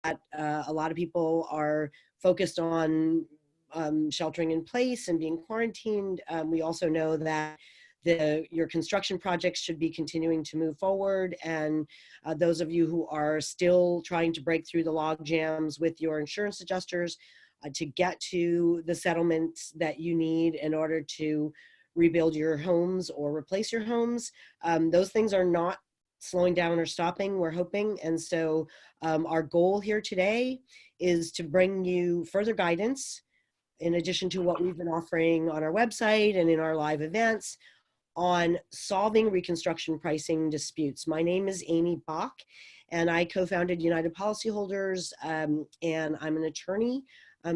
a lot of people are focused on sheltering in place and being quarantined. We also know that your construction projects should be continuing to move forward. And those of you who are still trying to break through the log jams with your insurance adjusters to get to the settlements that you need in order to rebuild your homes or replace your homes, those things are not slowing down or stopping, we're hoping. And so our goal here today is to bring you further guidance in addition to what we've been offering on our website and in our live events on solving Reconstruction pricing disputes. My name is Amy Bach, and I co-founded United Policyholders, and I'm an attorney,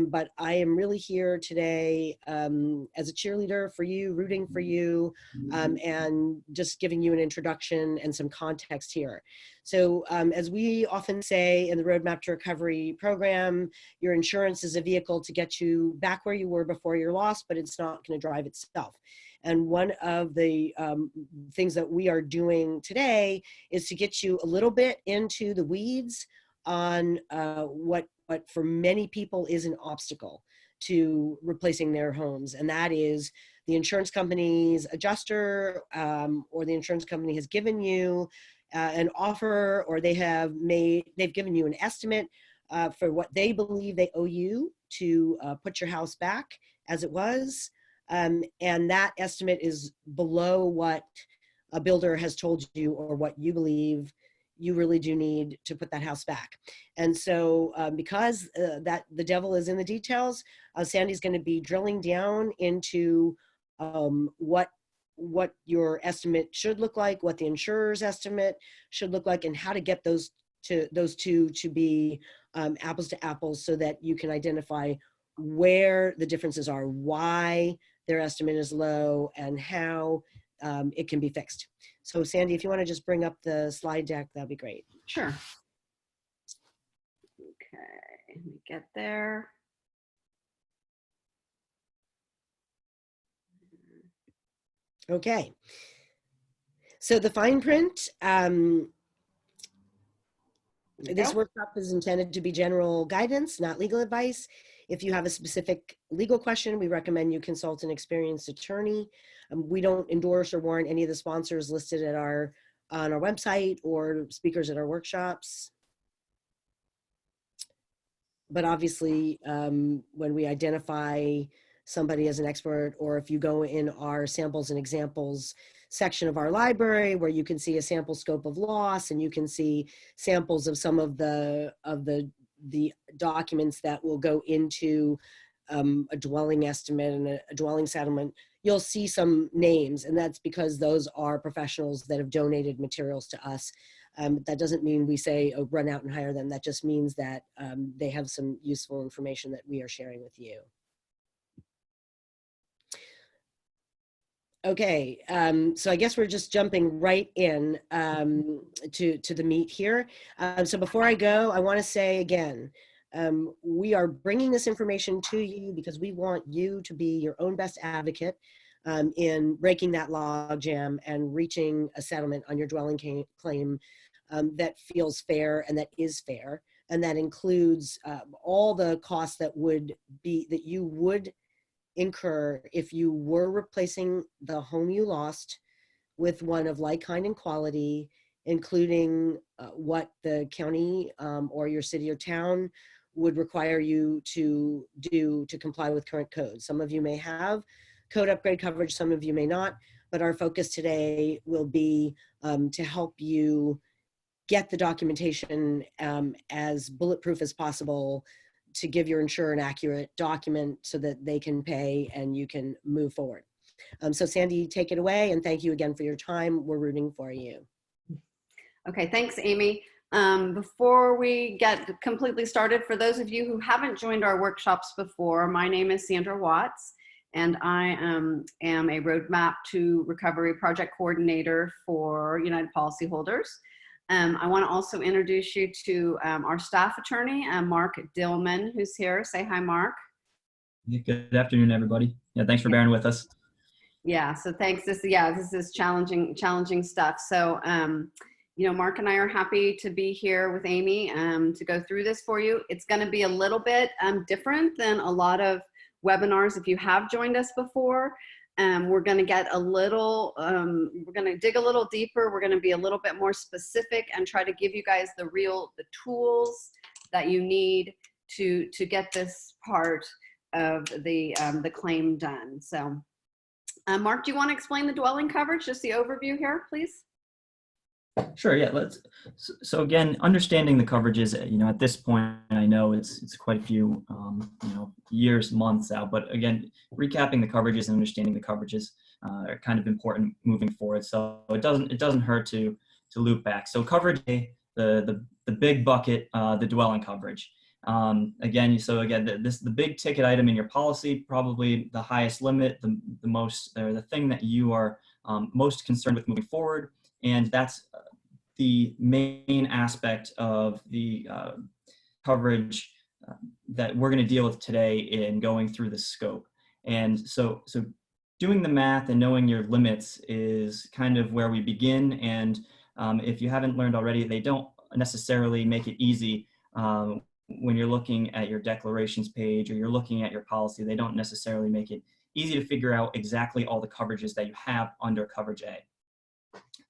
but I am really here today as a cheerleader for you, rooting for you, and just giving you an introduction and some context here. So as we often say in the Roadmap to Recovery program, your insurance is a vehicle to get you back where you were before your loss, but it's not going to drive itself. And one of the things that we are doing today is to get you a little bit into the weeds on what for many people is an obstacle to replacing their homes. And that is the insurance company's adjuster or the insurance company has given you an offer, or they've given you an estimate for what they believe they owe you to put your house back as it was. And that estimate is below what a builder has told you or what you believe you really do need to put that house back. And so because that the devil is in the details, Sandy's going to be drilling down into what your estimate should look like, what the insurer's estimate should look like, and how to get those two to be apples to apples so that you can identify where the differences are, why their estimate is low, and how it can be fixed. So Sandy, if you want to just bring up the slide deck, that'd be great. Sure. Okay, let me get there. Okay. So the fine print, this workshop is intended to be general guidance, not legal advice. If you have a specific legal question, we recommend you consult an experienced attorney. We don't endorse or warrant any of the sponsors listed at on our website or speakers at our workshops. But obviously, when we identify somebody as an expert, or if you go in our samples and examples section of our library where you can see a sample scope of loss and you can see samples of some of the documents that will go into a dwelling estimate and a dwelling settlement, you'll see some names, and that's because those are professionals that have donated materials to us. That doesn't mean we say, oh, run out and hire them. That just means that they have some useful information that we are sharing with you. Okay, so I guess we're just jumping right in to the meat here. So before I go, I want to say again, we are bringing this information to you because we want you to be your own best advocate in breaking that log jam and reaching a settlement on your dwelling claim that feels fair and that is fair, and that includes all the costs that you would incur if you were replacing the home you lost with one of like kind and quality, including what the county or your city or town would require you to do to comply with current code. Some of you may have code upgrade coverage, some of you may not, but our focus today will be to help you get the documentation as bulletproof as possible to give your insurer an accurate document so that they can pay and you can move forward. So Sandy, take it away, and thank you again for your time. We're rooting for you. Okay, thanks, Amy. Before we get completely started, for those of you who haven't joined our workshops before, my name is Sandra Watts, and I am a Roadmap to Recovery project coordinator for United Policyholders. I want to also introduce you to our staff attorney, Mark Dillman, who's here. Say hi, Mark. Good afternoon, everybody. Yeah, thanks for bearing with us. Yeah, so thanks. This is challenging stuff. So you know, Mark and I are happy to be here with Amy to go through this for you. It's going to be a little bit different than a lot of webinars if you have joined us before. We're going to get a little, we're going to dig a little deeper. We're going to be a little bit more specific and try to give you guys the tools that you need to get this part of the claim done. So, Mark, do you want to explain the dwelling coverage, just the overview here, please? Sure. Yeah. So again, understanding the coverages. You know, at this point, I know it's quite a few years, months out. But again, recapping the coverages and understanding the coverages are kind of important moving forward. So it doesn't hurt to loop back. So coverage A, the big bucket, the dwelling coverage. Again, the big ticket item in your policy, probably the highest limit, the most, or the thing that you are most concerned with moving forward. And that's the main aspect of the coverage that we're going to deal with today in going through the scope. And so doing the math and knowing your limits is kind of where we begin. And if you haven't learned already, they don't necessarily make it easy when you're looking at your declarations page or you're looking at your policy. They don't necessarily make it easy to figure out exactly all the coverages that you have under coverage A.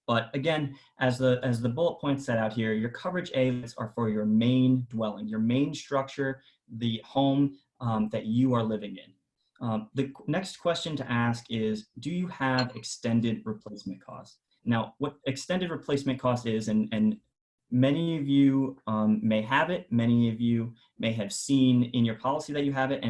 But again, as the bullet points set out here, your coverage A are for your main dwelling, your main structure, the home that you are living in. The next question to ask is, do you have extended replacement costs? Now, what extended replacement cost is, and many of you may have it, many of you may have seen in your policy that you have it,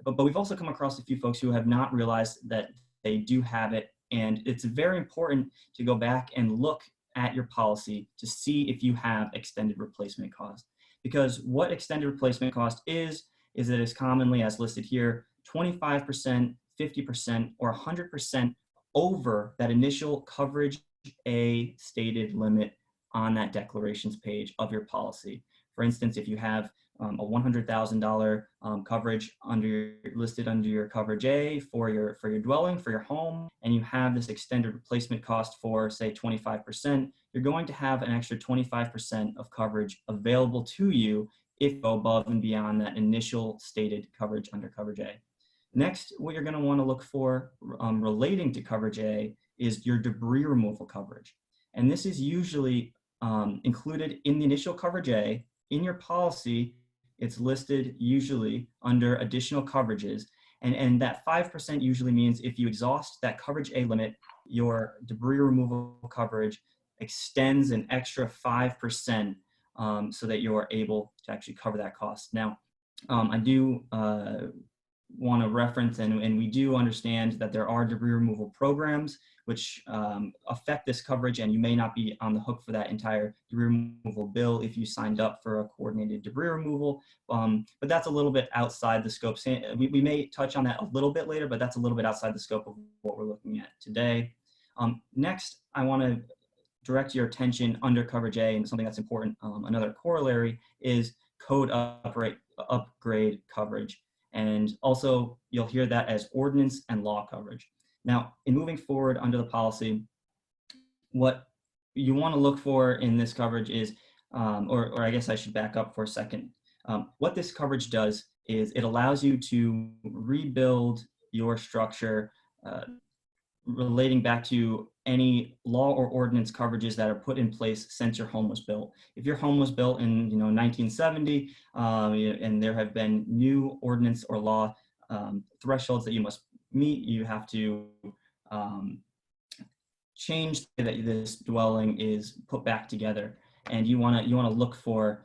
but we've also come across a few folks who have not realized that they do have it. And it's very important to go back and look at your policy to see if you have extended replacement cost. Because what extended replacement cost is that it's commonly, as listed here, 25%, 50%, or 100% over that initial coverage A stated limit on that declarations page of your policy. For instance, if you have a $100,000 coverage listed under your coverage A for your dwelling, for your home, and you have this extended replacement cost for, say, 25%, you're going to have an extra 25% of coverage available to you if you go above and beyond that initial stated coverage under coverage A. Next, what you're going to want to look for relating to coverage A is your debris removal coverage. And this is usually included in the initial coverage A. In your policy, it's listed usually under additional coverages. And that 5% usually means if you exhaust that coverage A limit, your debris removal coverage extends an extra 5% so that you're able to actually cover that cost. Now, I do want to reference, and we do understand that there are debris removal programs which affect this coverage, and you may not be on the hook for that entire debris removal bill if you signed up for a coordinated debris removal, but that's a little bit outside the scope. We may touch on that a little bit later, but that's a little bit outside the scope of what we're looking at today. Next, I want to direct your attention under coverage A, and something that's important, another corollary is code upgrade coverage. And also, you'll hear that as ordinance and law coverage. Now, in moving forward under the policy, what you want to look for in this coverage is, or I guess I should back up for a second. What this coverage does is it allows you to rebuild your structure relating back to any law or ordinance coverages that are put in place since your home was built. If your home was built in 1970 and there have been new ordinance or law thresholds that you must meet, you have to change that this dwelling is put back together, and you want to look for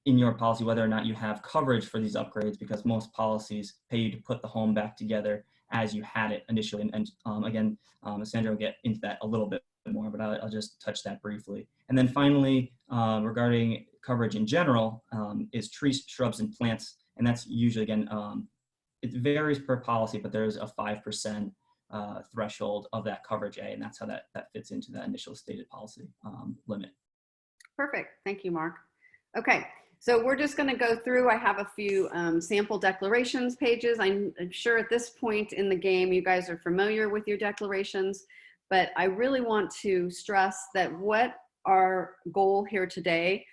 in your policy whether or not you have coverage for these upgrades, because most policies pay you to put the home back together as you had it initially. And again, Sandra will get into that a little bit more, but I'll just touch that briefly. And then finally, regarding coverage in general, is trees, shrubs, and plants. And that's usually, again, it varies per policy, but there's a 5% threshold of that coverage A, and that's how that fits into that initial stated policy limit. Perfect. Thank you, Mark. Okay. So we're just going to go through. I have a few sample declarations pages. I'm sure at this point in the game, you guys are familiar with your declarations, but I really want to stress that what our goal here today,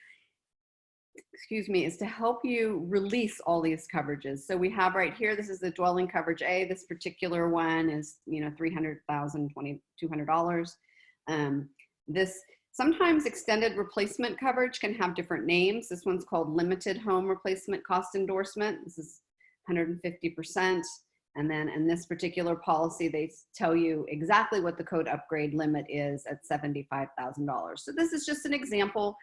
excuse me, is to help you release all these coverages. So we have right here, this is the dwelling coverage A. This particular one is, you know, $300,000, $2,200. This sometimes extended replacement coverage can have different names. This one's called limited home replacement cost endorsement. This is 150%. And then in this particular policy, they tell you exactly what the code upgrade limit is at $75,000. So this is just an example.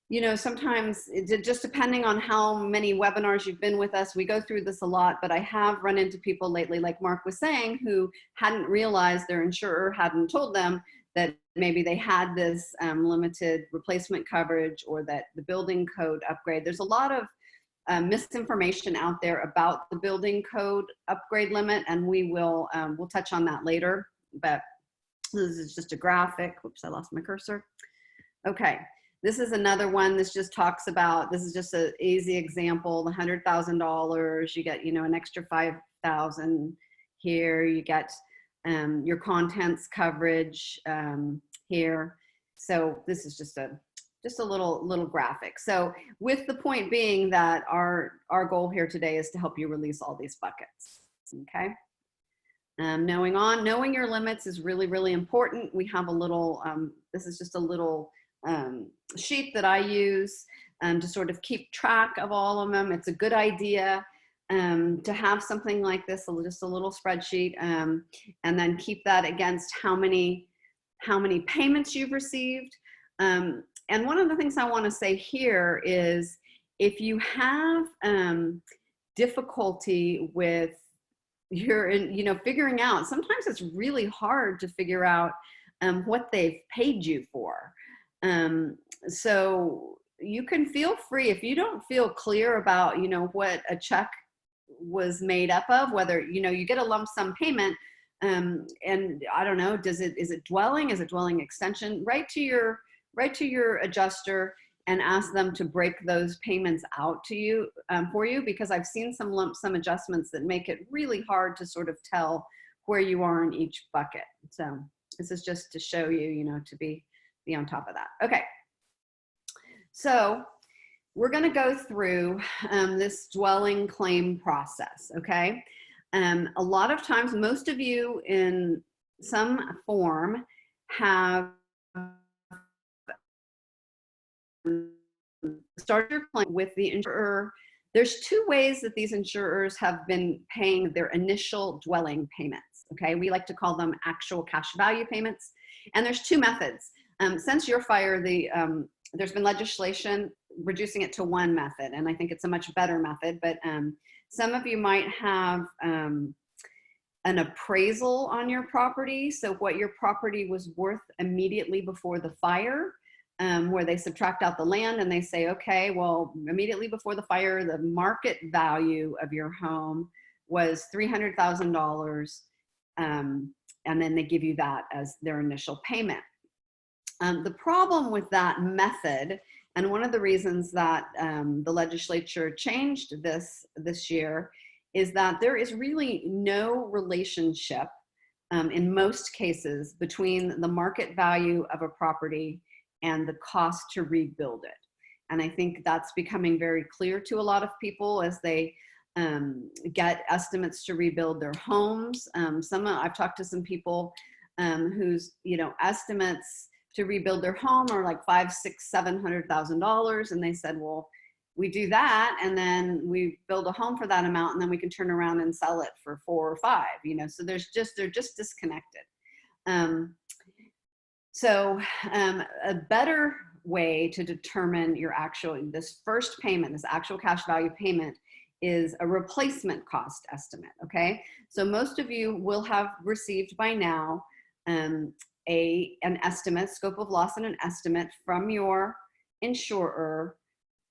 You know, sometimes just depending on how many webinars you've been with us, we go through this a lot, but I have run into people lately, like Mark was saying, who hadn't realized their insurer hadn't told them that maybe they had this limited replacement coverage or that the building code upgrade. There's a lot of misinformation out there about the building code upgrade limit, and we'll touch on that later, but this is just a graphic. Whoops, I lost my cursor. Okay. This is another one. This just talks about, this is just an easy example, the $100,000, you get, you know, an extra $5,000 here, you get your contents coverage here. So this is just a little graphic. So with the point being that our goal here today is to help you release all these buckets, okay? Knowing your limits is really, really important. We have a little, this is just a little sheet that I use to sort of keep track of all of them. It's a good idea to have something like this, just a little spreadsheet, and then keep that against how many payments you've received. And one of the things I want to say here is if you have difficulty with figuring out, sometimes it's really hard to figure out what they've paid you for. So you can feel free, if you don't feel clear about, you know, what a check was made up of, whether, you know, you get a lump sum payment, and I don't know, is it dwelling extension, write to your adjuster and ask them to break those payments out to you, for you, because I've seen some lump sum adjustments that make it really hard to sort of tell where you are in each bucket. So this is just to show you, you know, to be on top of that. Okay, so we're going to go through this dwelling claim process, okay? A lot of times, most of you in some form have started your claim with the insurer. There's two ways that these insurers have been paying their initial dwelling payments, okay? We like to call them actual cash value payments. And there's two methods. Since your fire, there's been legislation reducing it to one method, and I think it's a much better method, but some of you might have an appraisal on your property, so what your property was worth immediately before the fire, where they subtract out the land and they say, okay, well, immediately before the fire, the market value of your home was $300,000, and then they give you that as their initial payment. The problem with that method, and one of the reasons that the legislature changed this year, is that there is really no relationship in most cases between the market value of a property and the cost to rebuild it. And I think that's becoming very clear to a lot of people as they get estimates to rebuild their homes. I've talked to some people whose, you know, estimates to rebuild their home are like $500,000, $600,000, $700,000. And they said, well, we do that and then we build a home for that amount and then we can turn around and sell it for 4 or 5, you know, so they're just disconnected. So a better way to determine your this first payment, this actual cash value payment, is a replacement cost estimate, okay? So most of you will have received by now an estimate, scope of loss and an estimate from your insurer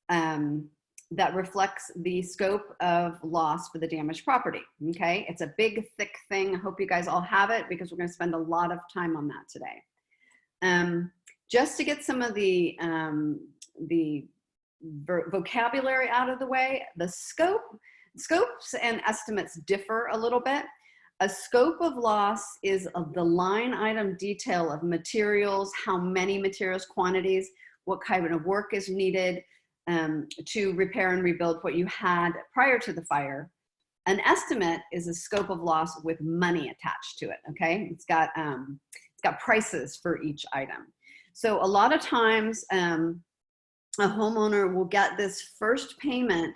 that reflects the scope of loss for the damaged property, okay? It's a big, thick thing. I hope you guys all have it because we're gonna spend a lot of time on that today. Just to get some of the vocabulary out of the way, the scopes and estimates differ a little bit. A scope of loss is of the line item detail of materials, how many materials, quantities, what kind of work is needed to repair and rebuild what you had prior to the fire. An estimate is a scope of loss with money attached to it, okay? It's got prices for each item. So a lot of times, a homeowner will get this first payment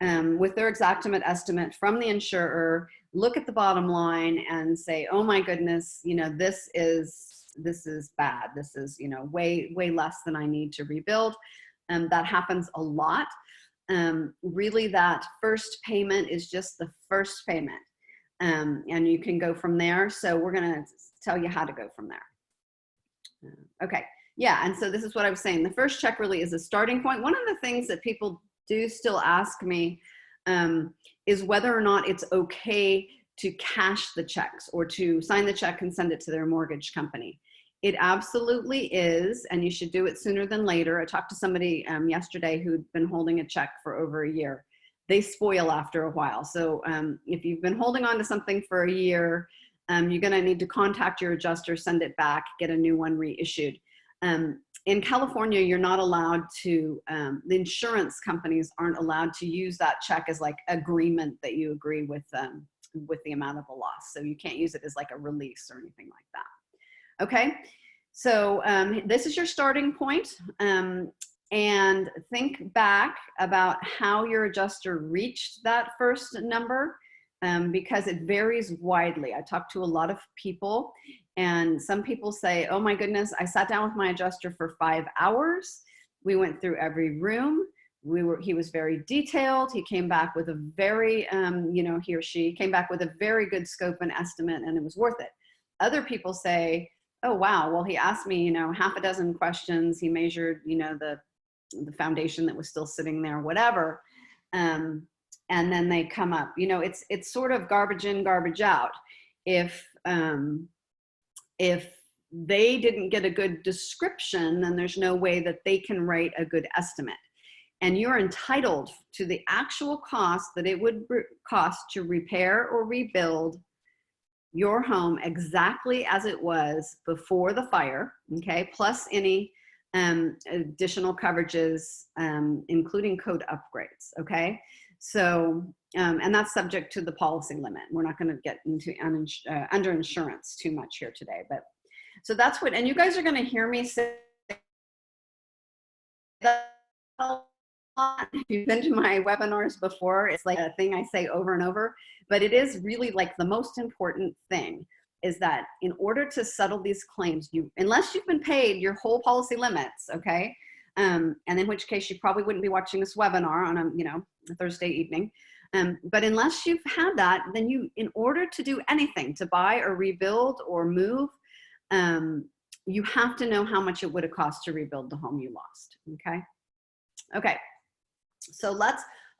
with their exactimate estimate from the insurer, look at the bottom line and say, oh my goodness, you know, this is bad. This is, you know, way less than I need to rebuild. That happens a lot. Really that first payment is just the first payment. And you can go from there. So we're gonna tell you how to go from there. Okay, yeah, and so this is what I was saying. The first check really is a starting point. One of the things that people do still ask me is whether or not it's okay to cash the checks or to sign the check and send it to their mortgage company. It absolutely is, and you should do it sooner than later. I talked to somebody yesterday who'd been holding a check for over a year. They spoil after a while. So if you've been holding on to something for a year, you're gonna need to contact your adjuster, send it back, get a new one reissued. In California, you're not allowed to, the insurance companies aren't allowed to use that check as like agreement that you agree with the amount of a loss. So you can't use it as like a release or anything like that. Okay, so this is your starting point. And think back about how your adjuster reached that first number because it varies widely. I talked to a lot of people and some people say, oh my goodness, I sat down with my adjuster for 5 hours. We went through every room. He was very detailed. He came back with a very, you know, he or she came back with a very good scope and estimate and it was worth it. Other people say, oh wow, well he asked me, you know, half a dozen questions. He measured, you know, the foundation that was still sitting there, whatever. And then they come up, you know, it's sort of garbage in, garbage out. If they didn't get a good description, then there's no way that they can write a good estimate. And you're entitled to the actual cost that it would cost to repair or rebuild your home exactly as it was before the fire, okay, plus any additional coverages, including code upgrades, okay? So, and that's subject to the policy limit. We're not gonna get into underinsurance too much here today, but so that's what, and you guys are gonna hear me say that a lot. If you've been to my webinars before, it's like a thing I say over and over, but it is really like the most important thing is that in order to settle these claims, unless you've been paid your whole policy limits, okay, and in which case you probably wouldn't be watching this webinar on a Thursday evening, but unless you've had that, then in order to do anything, to buy or rebuild or move, you have to know how much it would have cost to rebuild the home you lost, okay? Okay, so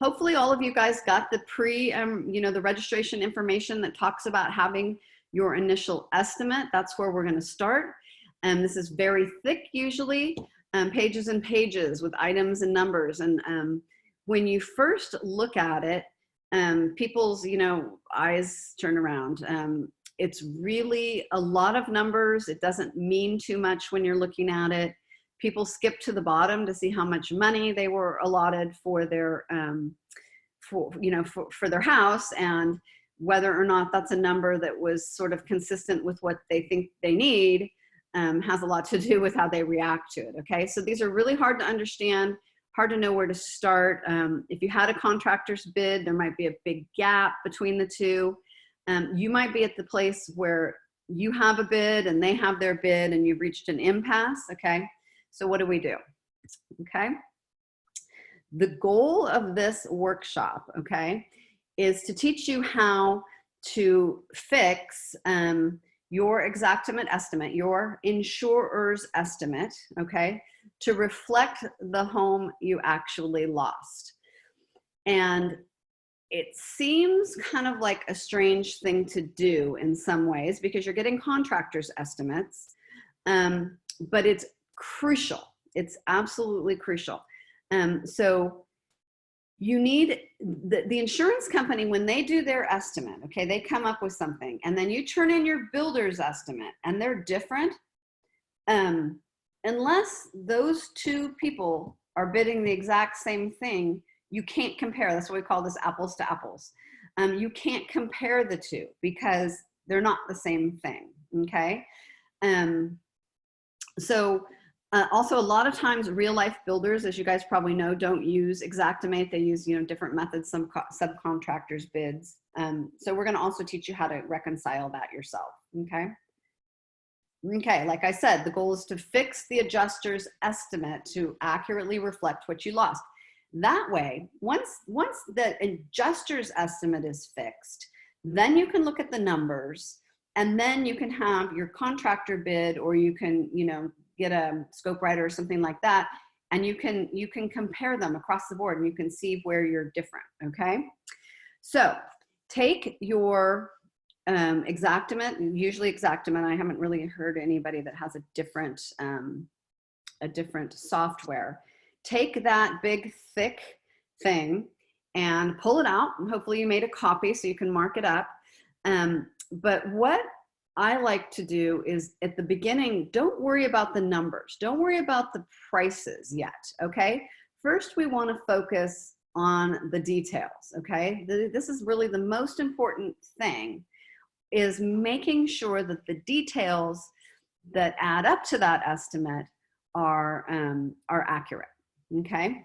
hopefully all of you guys got the the registration information that talks about having your initial estimate. That's where we're gonna start. And this is very thick usually, pages and pages with items and numbers. And when you first look at it, people's eyes turn around. It's really a lot of numbers. It doesn't mean too much when you're looking at it. People skip to the bottom to see how much money they were allotted for their for their house, and whether or not that's a number that was sort of consistent with what they think they need has a lot to do with how they react to it. Okay, so these are really hard to understand, hard to know where to start. If you had a contractor's bid, there might be a big gap between the two. You might be at the place where you have a bid and they have their bid and you've reached an impasse. Okay, so what do we do? Okay, the goal of this workshop, okay, is to teach you how to fix your exactimate estimate, your insurer's estimate, okay, to reflect the home you actually lost. And it seems kind of like a strange thing to do in some ways because you're getting contractors' estimates, but it's crucial. It's absolutely crucial. So you need the insurance company, when they do their estimate, okay, they come up with something, and then you turn in your builder's estimate and they're different. Unless those two people are bidding the exact same thing, you can't compare. That's what we call this apples to apples. You can't compare the two because they're not the same thing, okay? Also, a lot of times real life builders, as you guys probably know, don't use Xactimate. They use, different methods, some subcontractors bids. So we're going to also teach you how to reconcile that yourself, okay? Okay, like I said, the goal is to fix the adjuster's estimate to accurately reflect what you lost. That way, once the adjuster's estimate is fixed, then you can look at the numbers, and then you can have your contractor bid, or you can, get a scope writer or something like that, and you can compare them across the board, and you can see where you're different, okay? So take your Xactimate, usually Xactimate. I haven't really heard anybody that has a different software. Take that big thick thing and pull it out, and hopefully you made a copy so you can mark it up. But what I like to do is, at the beginning, don't worry about the numbers. Don't worry about the prices yet, okay? First, we want to focus on the details, okay? This is really the most important thing, is making sure that the details that add up to that estimate are accurate, okay?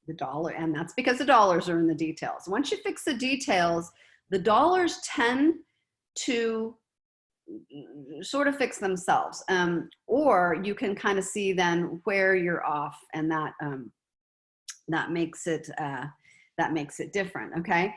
The dollar, and that's because the dollars are in the details. Once you fix the details, the dollars tend to sort of fix themselves, or you can kind of see then where you're off, and that makes it different, okay?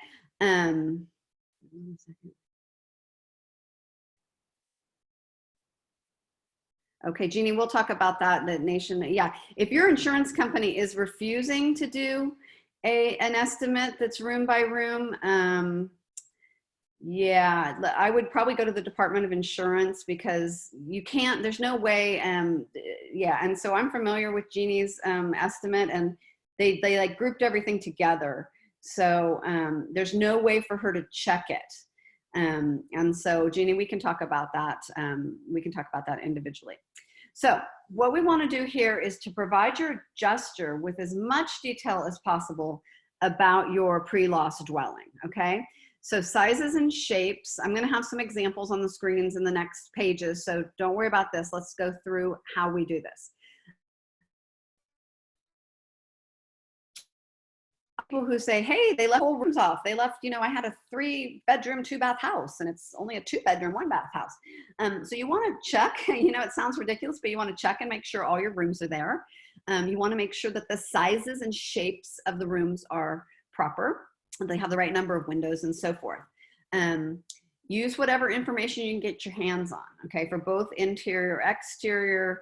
Okay, Jeannie, we'll talk about that. The nation, yeah. If your insurance company is refusing to do an estimate that's room by room, yeah, I would probably go to the Department of Insurance, because you can't, there's no way, yeah. And so I'm familiar with Jeannie's estimate, and they like grouped everything together. So there's no way for her to check it. And so Jeannie, we can talk about that. We can talk about that individually. So what we want to do here is to provide your adjuster with as much detail as possible about your pre-loss dwelling, okay? So sizes and shapes, I'm going to have some examples on the screens in the next pages, so don't worry about this. Let's go through how we do this. People who say, hey, they left whole rooms off. They left, I had a 3-bedroom, 2-bath house, and it's only a 2-bedroom, 1-bath house. So you want to check, it sounds ridiculous, but you want to check and make sure all your rooms are there. You want to make sure that the sizes and shapes of the rooms are proper. They have the right number of windows and so forth. Use whatever information you can get your hands on, okay, for both interior, exterior.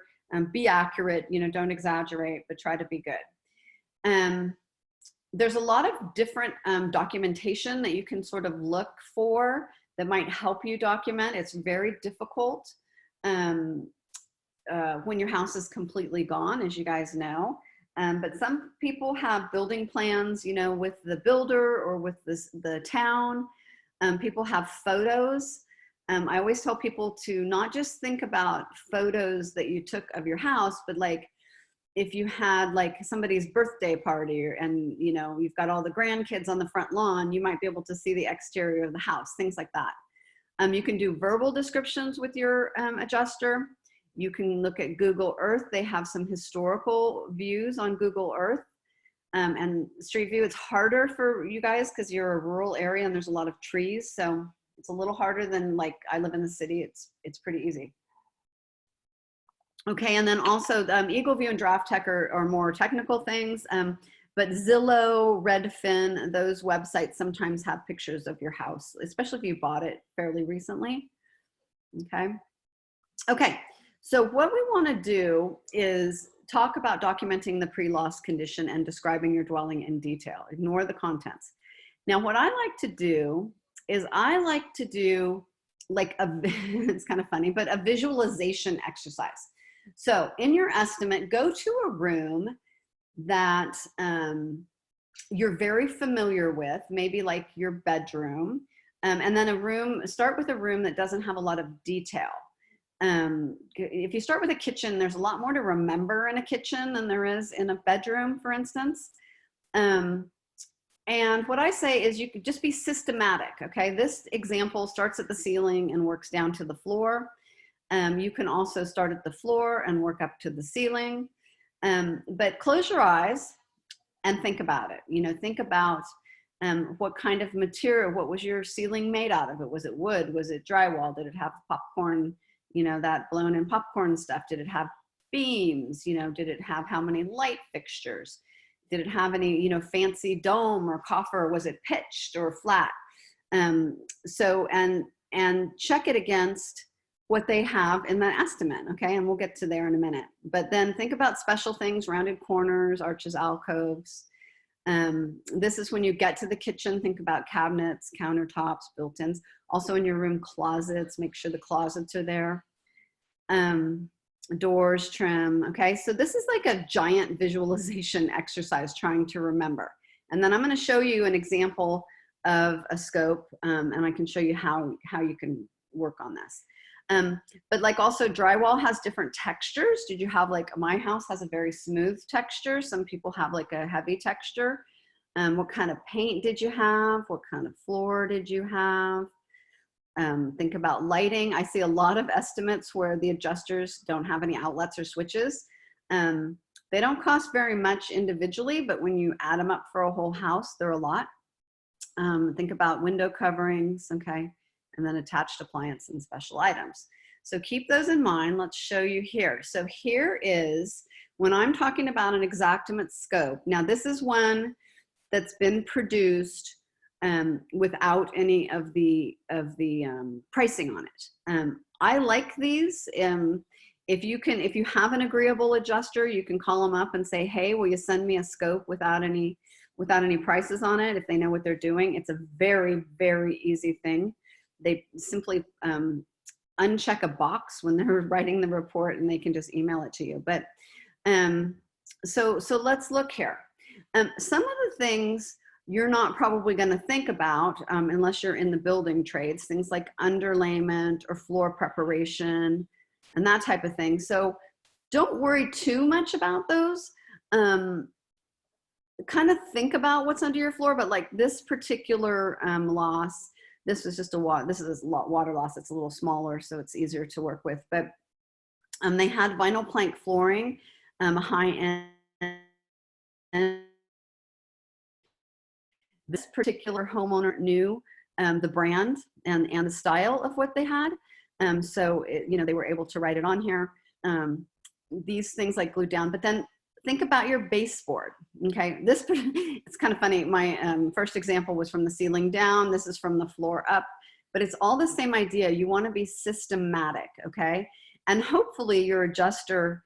Be accurate, don't exaggerate, but try to be good. There's a lot of different documentation that you can sort of look for that might help you document. It's very difficult when your house is completely gone, as you guys know. But some people have building plans, with the builder or with the town. People have photos. I always tell people to not just think about photos that you took of your house, but like if you had like somebody's birthday party, and you've got all the grandkids on the front lawn, you might be able to see the exterior of the house, things like that. You can do verbal descriptions with your adjuster. You can look at Google Earth. They have some historical views on Google Earth, and Street View. It's harder for you guys because you're a rural area and there's a lot of trees. So it's a little harder than, like, I live in the city. It's pretty easy. Okay, and then also Eagle View and Draft Tech are more technical things, but Zillow, Redfin, those websites sometimes have pictures of your house, especially if you bought it fairly recently. Okay. Okay. So what we want to do is talk about documenting the pre-loss condition and describing your dwelling in detail. Ignore the contents. Now, what I like to do is I like to do like it's kind of funny, but a visualization exercise. So in your estimate, go to a room that you're very familiar with, maybe like your bedroom, and then start with a room that doesn't have a lot of detail. If you start with a kitchen, there's a lot more to remember in a kitchen than there is in a bedroom, for instance. And what I say is you could just be systematic, okay? This example starts at the ceiling and works down to the floor. You can also start at the floor and work up to the ceiling. But close your eyes and think about it. You know, think about what kind of material, what was your ceiling made out of? Was it wood? Was it drywall? Did it have popcorn, you know, that blown in popcorn stuff? Did it have beams? You know, did it have how many light fixtures? Did it have any, you know, fancy dome or coffer? Was it pitched or flat? And check it against what they have in the estimate, okay? And we'll get to there in a minute. But then think about special things, rounded corners, arches, alcoves. This is when you get to the kitchen, think about cabinets, countertops, built-ins. Also in your room, closets, make sure the closets are there. Doors, trim, okay? So this is like a giant visualization exercise trying to remember. And then I'm gonna show you an example of a scope, and I can show you how you can work on this. But like also drywall has different textures. Did you have like, my house has a very smooth texture. Some people have like a heavy texture. What kind of paint did you have? What kind of floor did you have? Think about lighting. I see a lot of estimates where the adjusters don't have any outlets or switches. They don't cost very much individually, but when you add them up for a whole house, they're a lot. Think about window coverings, okay, and then attached appliance and special items. So keep those in mind. Let's show you here. So here is, when I'm talking about an Xactimate scope, now this is one that's been produced without any of the pricing on it. I like these. If you have an agreeable adjuster, you can call them up and say, hey, will you send me a scope without any prices on it, if they know what they're doing. It's a very, very easy thing. They simply uncheck a box when they're writing the report and they can just email it to you. But so let's look here. Some of the things you're not probably going to think about unless you're in the building trades, things like underlayment or floor preparation and that type of thing. So don't worry too much about those. Kind of think about what's under your floor, but like this particular loss, this is just this is a water loss. It's a little smaller, so it's easier to work with. But they had vinyl plank flooring, high end. This particular homeowner knew the brand and the style of what they had. So, you know, they were able to write it on here. These things like glued down, but then think about your baseboard, okay? It's kind of funny. My first example was from the ceiling down. This is from the floor up, but it's all the same idea. You want to be systematic, okay? And hopefully your adjuster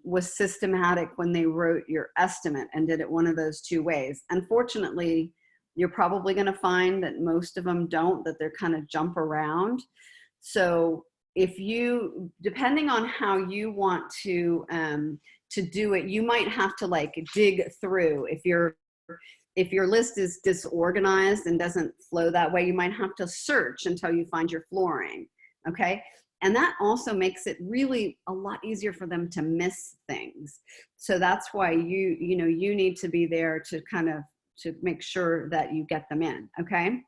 was systematic when they wrote your estimate and did it one of those two ways. Unfortunately, you're probably going to find that most of them don't, that they're kind of jump around. So if you, depending on how you want to do it, you might have to like dig through. If your list is disorganized and doesn't flow that way, you might have to search until you find your flooring, okay? And that also makes it really a lot easier for them to miss things. So that's why you need to be there to kind of, to make sure that you get them in, okay?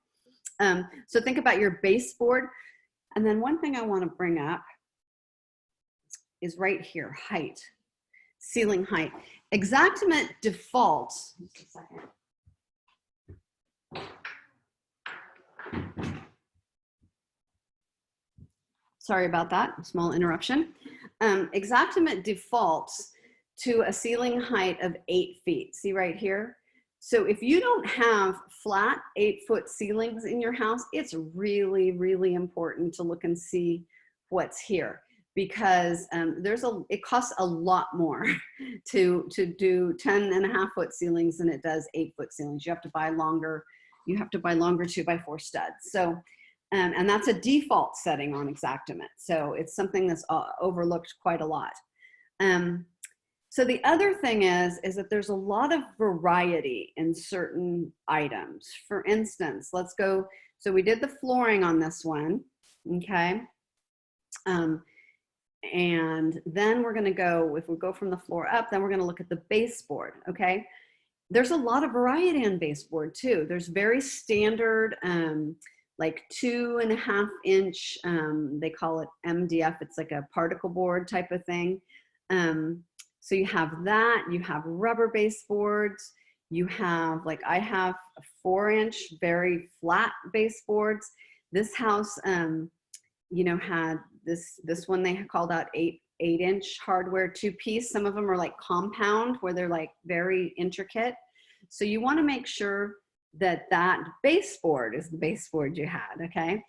So think about your baseboard. And then one thing I want to bring up is right here, height, ceiling height. Xactimate defaults, just a second. Sorry about that, small interruption. Xactimate defaults to a ceiling height of 8 feet. See right here? So if you don't have flat 8-foot ceilings in your house, it's really, really important to look and see what's here, because it costs a lot more to do 10.5-foot ceilings than it does 8-foot ceilings. You have to buy longer 2x4 studs. So, and that's a default setting on Xactimate. So it's something that's overlooked quite a lot. So the other thing is that there's a lot of variety in certain items. For instance, let's go, so we did the flooring on this one, okay? And then we're gonna go, if we go from the floor up, then we're gonna look at the baseboard, okay? There's a lot of variety in baseboard too. There's very standard, like 2.5 inch, they call it MDF, it's like a particle board type of thing. So you have that, you have rubber baseboards, you have, like I have a 4-inch, very flat baseboards. This house, you know, had this one they called out 8-inch hardware 2-piece. Some of them are like compound where they're like very intricate. So you want to make sure that that baseboard is the baseboard you had, okay?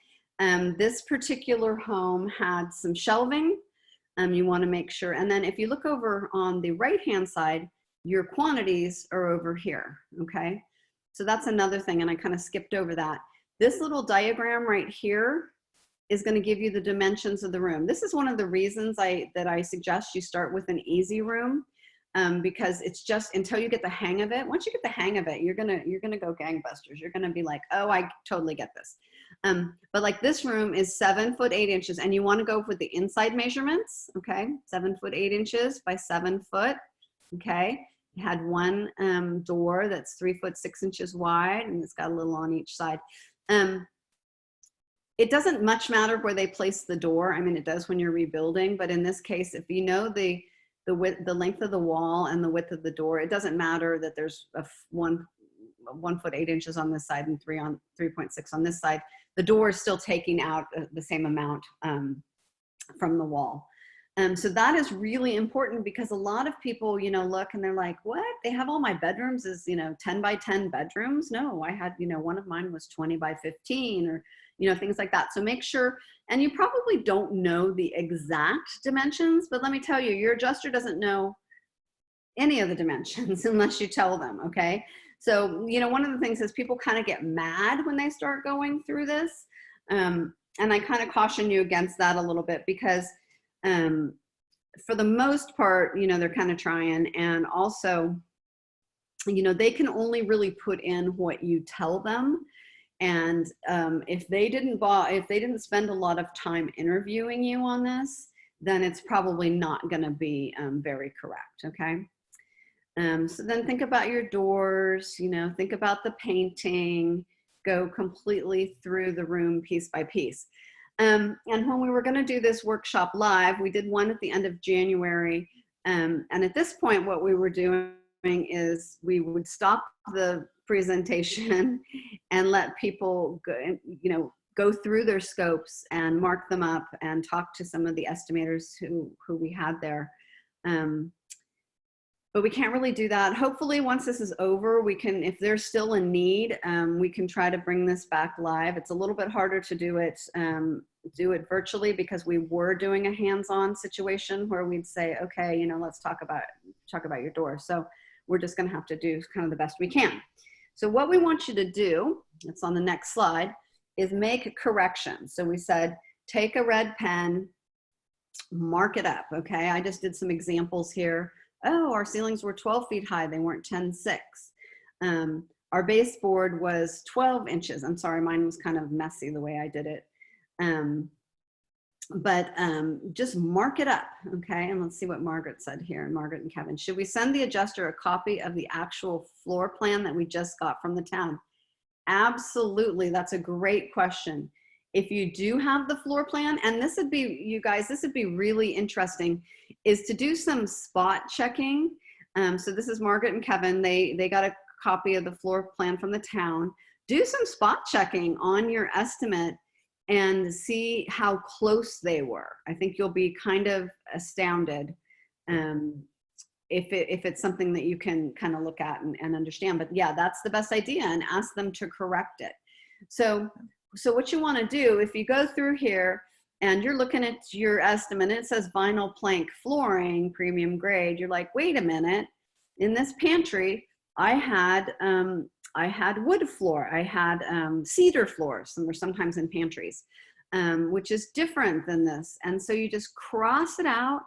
This particular home had some shelving. You want to make sure, and then if you look over on the right-hand side, your quantities are over here, okay? So that's another thing, and I kind of skipped over that. This little diagram right here is going to give you the dimensions of the room. This is one of the reasons that I suggest you start with an easy room, because it's just until you get the hang of it. Once you get the hang of it, you're gonna go gangbusters. You're gonna be like, oh, I totally get this. But like this room is 7 foot 8 inches, and you want to go with the inside measurements, okay? 7 foot 8 inches by 7 foot, okay? It had one door that's 3 foot 6 inches wide, and it's got a little on each side. It doesn't much matter where they place the door. I mean, it does when you're rebuilding, but in this case, if you know the width, the length of the wall and the width of the door, it doesn't matter that there's a 1 foot 8 inches on this side and 3.6 on this side. The door is still taking out the same amount from the wall. So that is really important, because a lot of people, you know, look and they're like, what? They have all my bedrooms as, you know, 10 by 10 bedrooms. No, I had, you know, one of mine was 20 by 15 or, you know, things like that. So make sure, and you probably don't know the exact dimensions, but let me tell you, your adjuster doesn't know any of the dimensions unless you tell them, okay? So, you know, one of the things is people kind of get mad when they start going through this. And I kind of caution you against that a little bit, because for the most part, you know, they're kind of trying, and also, you know, they can only really put in what you tell them. And if they didn't spend a lot of time interviewing you on this, then it's probably not going to be very correct, okay? So then think about your doors, you know, think about the painting, go completely through the room piece by piece. And when we were going to do this workshop live, we did one at the end of January. And at this point, what we were doing is we would stop the presentation and let people go, you know, go through their scopes and mark them up and talk to some of the estimators who we had there. But we can't really do that. Hopefully once this is over, we can, if there's still a need, we can try to bring this back live. It's a little bit harder to do it virtually, because we were doing a hands-on situation where we'd say, okay, you know, let's talk about your door. So we're just gonna have to do kind of the best we can. So what we want you to do, it's on the next slide, is make corrections. So we said, take a red pen, mark it up, okay? I just did some examples here. Oh, our ceilings were 12 feet high. They weren't 10.6. Our baseboard was 12 inches. I'm sorry, mine was kind of messy the way I did it. But just mark it up, okay? And let's see what Margaret said here, Margaret and Kevin. Should we send the adjuster a copy of the actual floor plan that we just got from the town? Absolutely, that's a great question. If you do have the floor plan, and this would be, you guys, this would be really interesting, is to do some spot checking. So this is Margaret and Kevin. They got a copy of the floor plan from the town. Do some spot checking on your estimate and see how close they were. I think you'll be kind of astounded if it's something that you can kind of look at and understand. But yeah, that's the best idea, and ask them to correct it. So what you want to do, if you go through here and you're looking at your estimate, and it says vinyl plank flooring, premium grade, you're like, wait a minute, in this pantry, I had wood floor, I had cedar floors, some are sometimes in pantries, which is different than this. And so you just cross it out,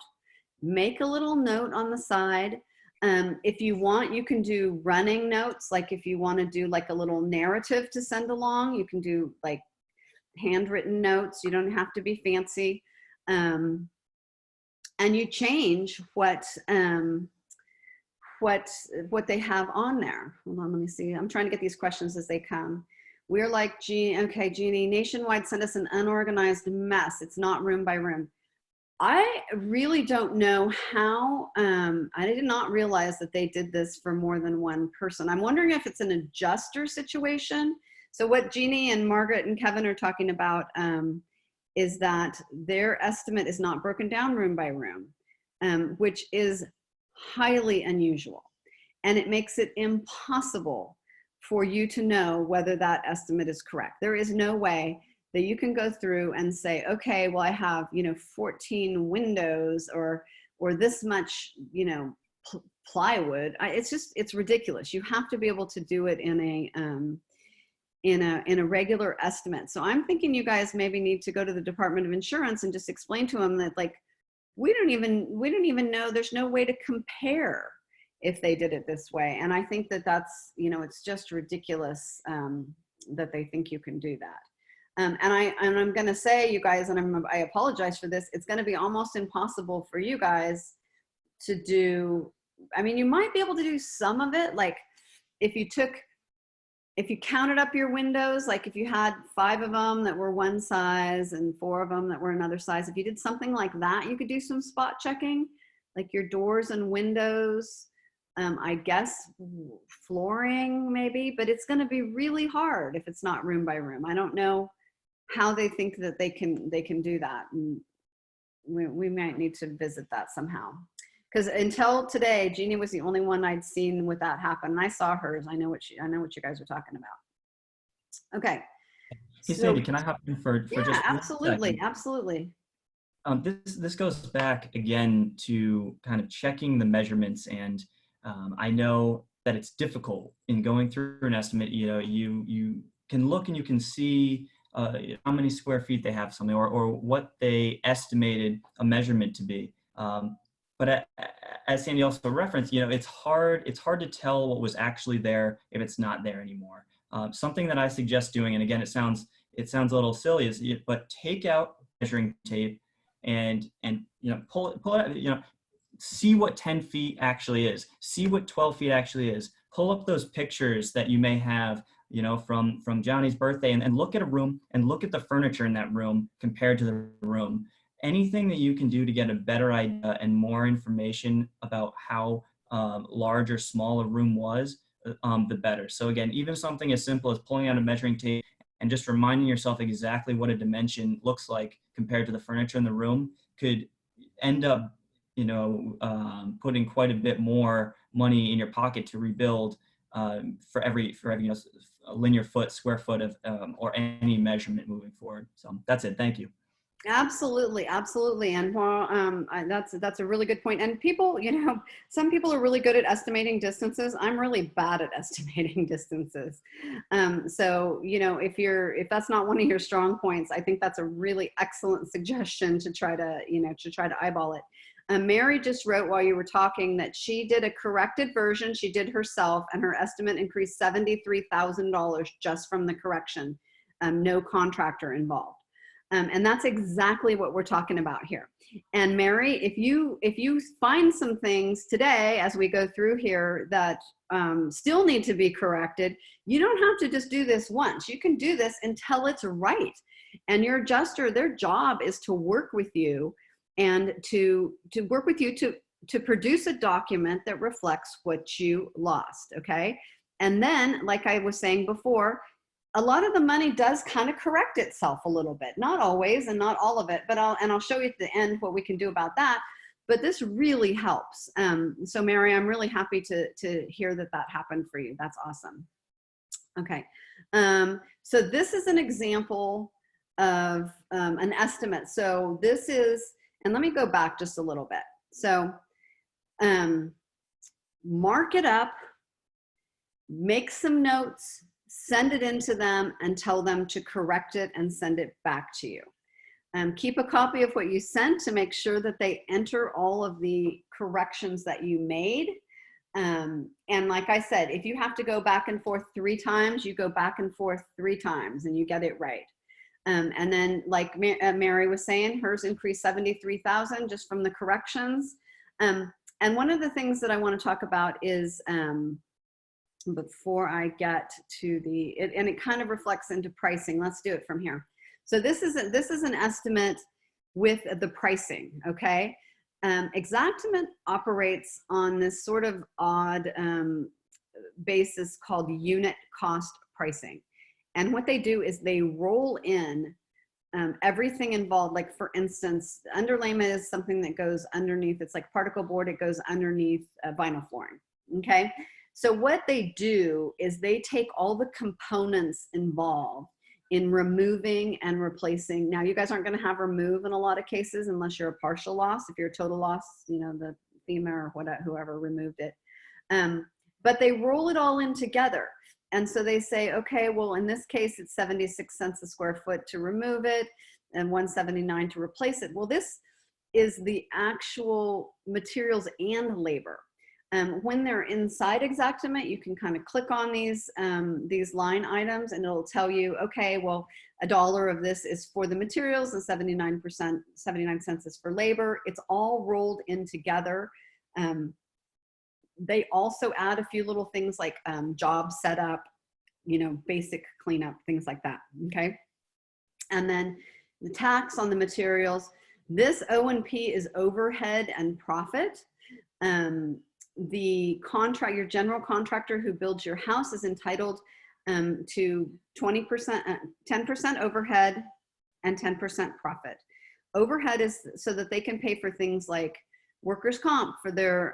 make a little note on the side. If you want, you can do running notes. Like if you want to do like a little narrative to send along, you can do like handwritten notes. You don't have to be fancy. And you change what they have on there. Hold on, let me see. I'm trying to get these questions as they come. We're like, okay, Jeannie, Nationwide sent us an unorganized mess. It's not room by room. I really don't know how, I did not realize that they did this for more than one person. I'm wondering if it's an adjuster situation. So what Jeannie and Margaret and Kevin are talking about is that their estimate is not broken down room by room, which is highly unusual. And it makes it impossible for you to know whether that estimate is correct. There is no way that you can go through and say, okay, well, I have, 14 windows or this much, plywood. It's ridiculous. You have to be able to do it in a regular estimate. So I'm thinking you guys maybe need to go to the Department of Insurance and just explain to them that, like, we don't even know, there's no way to compare if they did it this way. And I think that that's, it's just ridiculous that they think you can do that. And I'm going to say, you guys, and I apologize for this, it's going to be almost impossible for you guys to do. I mean, you might be able to do some of it. Like if you counted up your windows, like if you had 5 of them that were one size and 4 of them that were another size, if you did something like that, you could do some spot checking, like your doors and windows, I guess flooring maybe, but it's going to be really hard if it's not room by room. I don't know how they think that they can do that. And we might need to visit that somehow. Because until today, Jeannie was the only one I'd seen with that happen. And I saw hers. I know what you guys are talking about. Okay. Hey, Sandy, can I hop in for yeah, just absolutely, absolutely. This goes back again to kind of checking the measurements, and I know that it's difficult in going through an estimate. You can look and you can see how many square feet they have something, or what they estimated a measurement to be. But as Sandy also referenced, it's hard to tell what was actually there if it's not there anymore. Something that I suggest doing, and again, it sounds a little silly, but take out measuring tape and pull it out, see what 10 feet actually is, see what 12 feet actually is, pull up those pictures that you may have, from Johnny's birthday, and look at a room and look at the furniture in that room compared to the room. Anything that you can do to get a better idea and more information about how large or small a room was, the better. So again, even something as simple as pulling out a measuring tape and just reminding yourself exactly what a dimension looks like compared to the furniture in the room could end up, putting quite a bit more money in your pocket to rebuild for every linear foot, square foot of or any measurement moving forward. So that's it. Thank you. Absolutely, absolutely. And while that's a really good point. And people, some people are really good at estimating distances. I'm really bad at estimating distances. So, if that's not one of your strong points, I think that's a really excellent suggestion to try to eyeball it. Mary just wrote while you were talking that she did a corrected version. She did herself, and her estimate increased $73,000 just from the correction. No contractor involved. And that's exactly what we're talking about here. And Mary, if you find some things today as we go through here that still need to be corrected, you don't have to just do this once. You can do this until it's right. And your adjuster, their job is to work with you and to work with you to produce a document that reflects what you lost, okay? And then, like I was saying before, a lot of the money does kind of correct itself a little bit. Not always and not all of it, but I'll show you at the end what we can do about that. But this really helps. So Mary, I'm really happy to hear that happened for you. That's awesome. Okay, so this is an example of an estimate. So this is, and let me go back just a little bit. So mark it up, make some notes, send it in to them and tell them to correct it and send it back to you. Keep a copy of what you sent to make sure that they enter all of the corrections that you made. And like I said, if you have to go back and forth 3 times, you go back and forth 3 times and you get it right. And then like Mary was saying, hers increased 73,000 just from the corrections. And one of the things that I want to talk about is, before I get to and it kind of reflects into pricing. Let's do it from here. So this is an estimate with the pricing, okay? Xactimate operates on this sort of odd basis called unit cost pricing. And what they do is they roll in everything involved. Like for instance, underlayment is something that goes underneath. It's like particle board. It goes underneath vinyl flooring. Okay. So what they do is they take all the components involved in removing and replacing. Now you guys aren't going to have remove in a lot of cases unless you're a partial loss. If you're a total loss, you know, the FEMA or whatever, whoever removed it. But they roll it all in together. And so they say, okay, well, in this case, it's 76 cents a square foot to remove it and 179 to replace it. Well, this is the actual materials and labor. When they're inside Xactimate, you can kind of click on these line items and it'll tell you, okay, well, $1 of this is for the materials and 79 cents is for labor. It's all rolled in together. They also add a few little things like job setup, you know, basic cleanup, things like that, okay? And then the tax on the materials. This O&P is overhead and profit. The your general contractor who builds your house is entitled to 10% overhead and 10% profit. Overhead is so that they can pay for things like workers' comp for their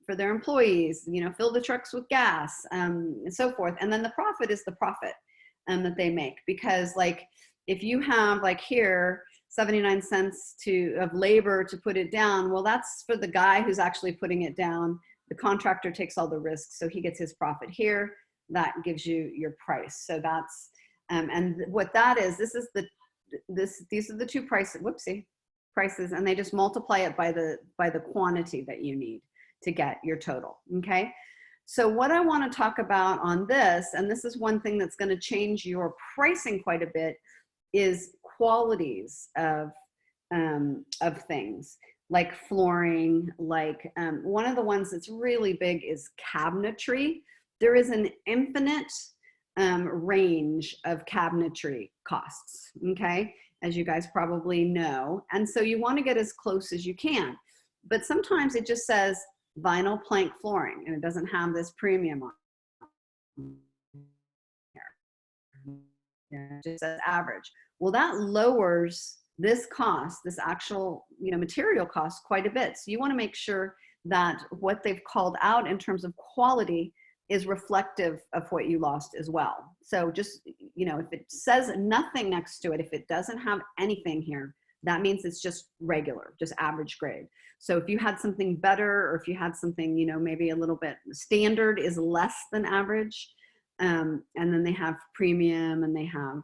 employees, you know, fill the trucks with gas, and so forth. And then the profit is the profit that they make, because like if you have like here 79 cents of labor to put it down, well, that's for the guy who's actually putting it down. The contractor takes all the risks, so he gets his profit here. That gives you your price. So that's and what that is. These are the two prices. Whoopsie. Prices, and they just multiply it by the quantity that you need to get your total. Okay, so what I want to talk about on this, and this is one thing that's going to change your pricing quite a bit, is qualities of things like flooring. Like one of the ones that's really big is cabinetry. There is an infinite range of cabinetry costs. Okay, as you guys probably know. And so you want to get as close as you can. But sometimes it just says vinyl plank flooring and it doesn't have this premium on it. It just says average. Well, that lowers this cost, this actual, you know, material cost quite a bit. So you want to make sure that what they've called out in terms of quality is reflective of what you lost as well. So just, you know, if it says nothing next to it, if it doesn't have anything here, that means it's just regular, just average grade. So if you had something better, or if you had something, you know, maybe a little bit standard is less than average. And then they have premium, and they have,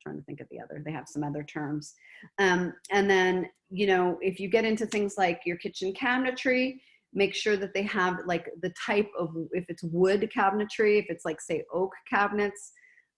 trying to think of the other, they have some other terms. And then, you know, if you get into things like your kitchen cabinetry, make sure that they have like the type of, if it's wood cabinetry, if it's like say oak cabinets,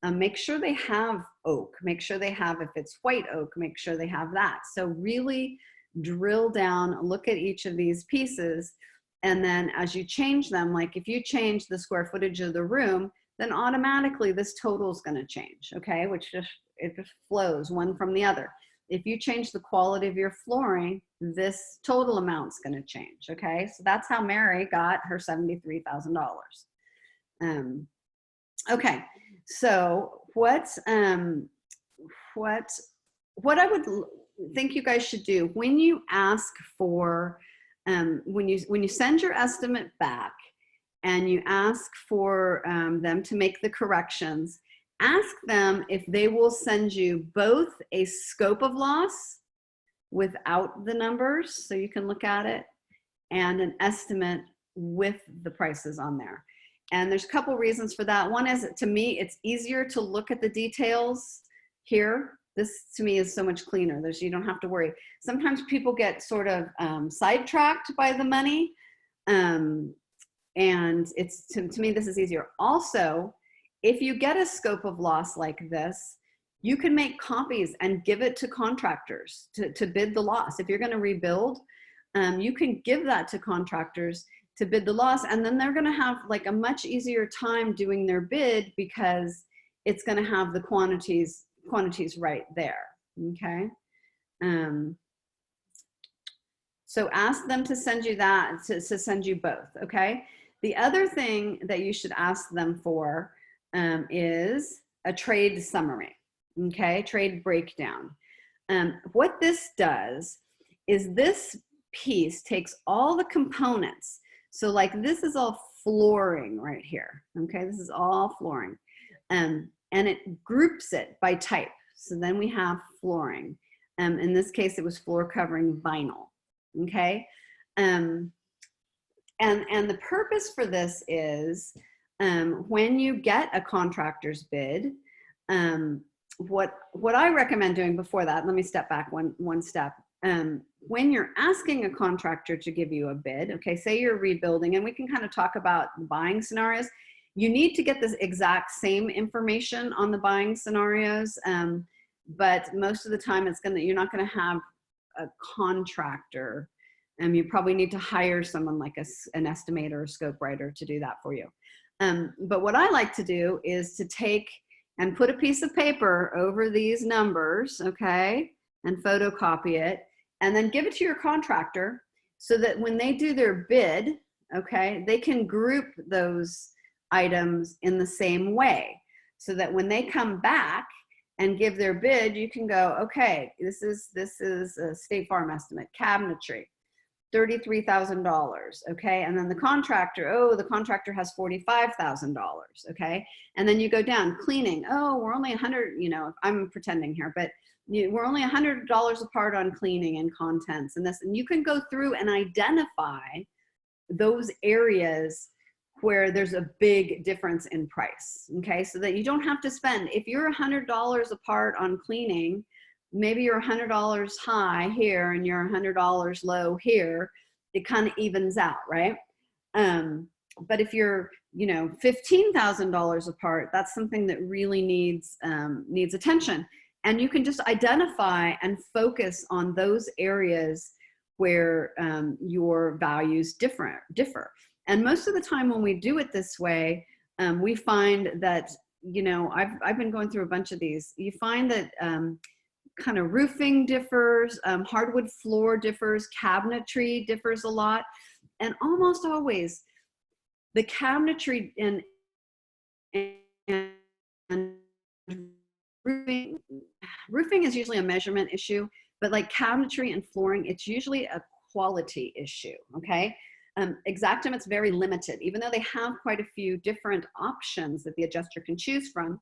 make sure they have oak, make sure they have, if it's white oak, make sure they have that. So really drill down, look at each of these pieces. And then as you change them, like if you change the square footage of the room, then automatically this total is going to change. Okay. Which it just flows one from the other. If you change the quality of your flooring, this total amount's going to change. Okay, so that's how Mary got her $73,000. Okay, so what I would think you guys should do when you ask for when you send your estimate back and you ask for them to make the corrections, ask them if they will send you both a scope of loss without the numbers so you can look at it, and an estimate with the prices on there. And there's a couple reasons for that. One is, to me, it's easier to look at the details here This to me is so much cleaner. You don't have to worry. Sometimes people get sort of sidetracked by the money. And it's to me, this is easier. Also, if you get a scope of loss like this, you can make copies and give it to contractors to bid the loss. If you're going to rebuild, you can give that to contractors to bid the loss, and then they're going to have like a much easier time doing their bid because it's going to have the quantities right there. Okay. So ask them to send you that, to send you both. Okay. The other thing that you should ask them for is a trade summary. Okay. Trade breakdown. What this does is this piece takes all the components. So like this is all flooring right here. Okay. This is all flooring. And it groups it by type. So then we have flooring. In this case, it was floor covering vinyl. Okay. And the purpose for this is when you get a contractor's bid, what I recommend doing before that, let me step back one step. When you're asking a contractor to give you a bid, okay, say you're rebuilding, and we can kind of talk about buying scenarios. You need to get this exact same information on the buying scenarios, but most of the time you're not gonna have a contractor. You probably need to hire someone like an estimator or scope writer to do that for you. But what I like to do is to take and put a piece of paper over these numbers, okay, and photocopy it, and then give it to your contractor so that when they do their bid, okay, they can group those items in the same way so that when they come back and give their bid, you can go, okay, this is a State Farm estimate, cabinetry, $33,000, okay? And then the contractor has $45,000, okay? And then you go down, cleaning, we're only 100, I'm pretending here, but we're only $100 apart on cleaning and contents and this, and you can go through and identify those areas where there's a big difference in price, okay? So that you don't have to spend, if you're $100 apart on cleaning, maybe you're $100 high here and you're $100 low here, it kind of evens out, right? But if you're, $15,000 apart, that's something that really needs attention. And you can just identify and focus on those areas where your values differ. And most of the time when we do it this way, we find that, I've been going through a bunch of these. You find that kind of roofing differs, hardwood floor differs, cabinetry differs a lot. And almost always the cabinetry and roofing is usually a measurement issue, but like cabinetry and flooring, it's usually a quality issue, okay? Exactum, it's very limited. Even though they have quite a few different options that the adjuster can choose from,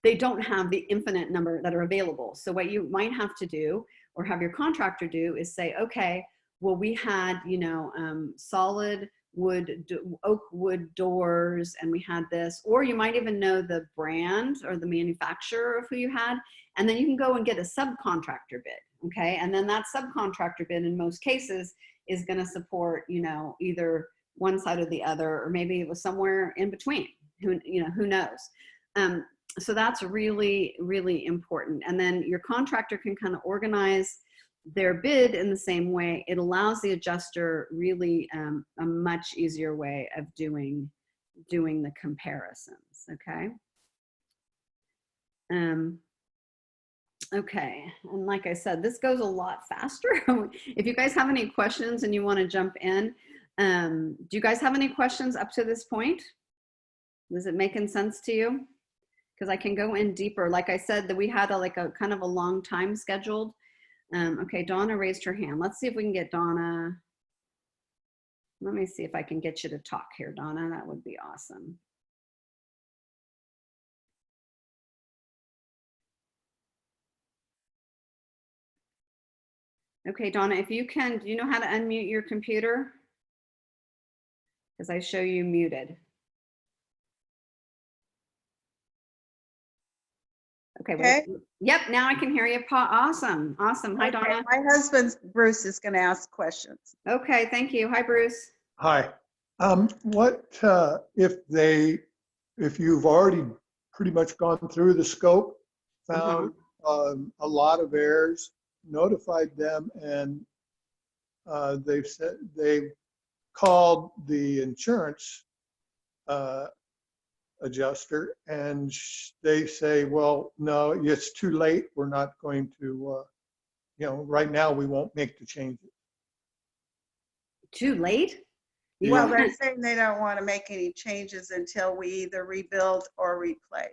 they don't have the infinite number that are available. So what you might have to do or have your contractor do is say, okay, well, we had, solid wood, oak wood doors, and we had this, or you might even know the brand or the manufacturer of who you had, and then you can go and get a subcontractor bid, okay? And then that subcontractor bid in most cases is gonna support, either one side or the other, or maybe it was somewhere in between, who knows? So that's really, really important. And then your contractor can kind of organize their bid in the same way. It allows the adjuster really a much easier way of doing the comparisons, okay? Okay, and like I said, this goes a lot faster. If you guys have any questions and you want to jump in, do you guys have any questions up to this point? Is it making sense to you? Because I can go in deeper. Like I said, that we had a kind of a long time scheduled. Okay, Donna raised her hand. Let's see if we can get Donna. Let me see if I can get you to talk here, Donna. That would be awesome. Okay, Donna, if you can, do you know how to unmute your computer? Because I show you muted. Okay. Okay. Yep. Now I can hear you. Awesome. Awesome. Hi, Okay, Donna. my husband, Bruce, is going to ask questions. Okay. Thank you. Hi, Bruce. Hi. What if you've already pretty much gone through the scope, found a lot of errors, notified them, and they've called the insurance adjuster, and they say, well, no, it's too late. We're not going to, right now we won't make the changes. Too late? You Well, want- they're saying they don't want to make any changes until we either rebuild or replace.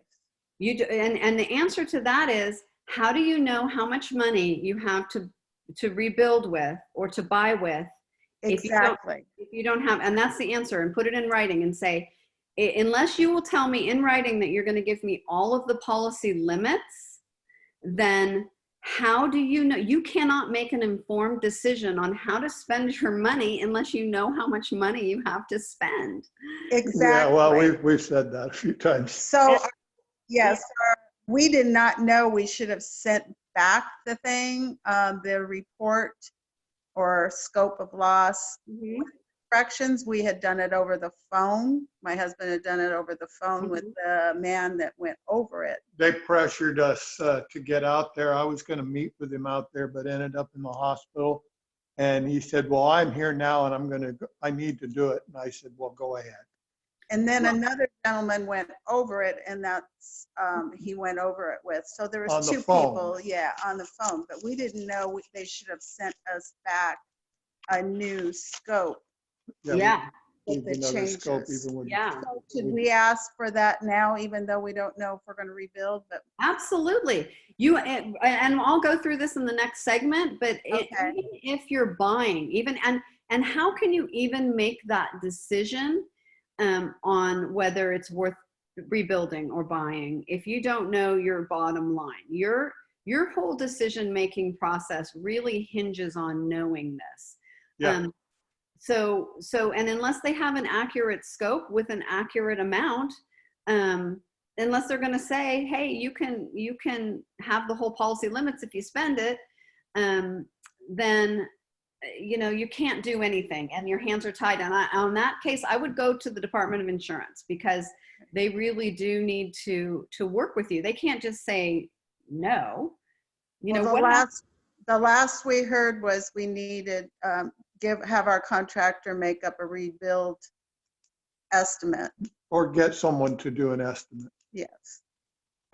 You do, and the answer to that is, how do you know how much money you have to rebuild with or to buy with Exactly. if you don't have, and that's the answer, and put it in writing and say, unless you will tell me in writing that you're going to give me all of the policy limits, then how do you know? You cannot make an informed decision on how to spend your money unless you know how much money you have to spend. Exactly. Yeah, well, we've said that a few times. So, yes, we did not know we should have sent back the thing, the report or scope of loss. Corrections, we had done it over the phone. My husband had done it over the phone with the man that went over it. They pressured us to get out there. I was going to meet with him out there, but ended up in the hospital. And he said, well, I'm here now and I need to do it. And I said, well, go ahead. And then another gentleman went over it, and that's, he went over it with. So there On was the two phone. people, yeah, on the phone, but we didn't know they should have sent us back a new scope Yeah. with the Even though the scope changes. even would. Yeah. So should we ask for that now, even though we don't know if we're going to rebuild? But Absolutely. And I'll go through this in the next segment, but Okay. even if you're buying, and how can you even make that decision on whether it's worth rebuilding or buying if you don't know your bottom line? Your whole decision-making process really hinges on knowing this. Yeah. And unless they have an accurate scope with an accurate amount, unless they're going to say, hey, you can have the whole policy limits if you spend it, then you can't do anything and your hands are tied. And on that case, I would go to the Department of Insurance, because they really do need to work with you. They can't just say no. The last we heard was we needed have our contractor make up a rebuild estimate. Or get someone to do an estimate. Yes.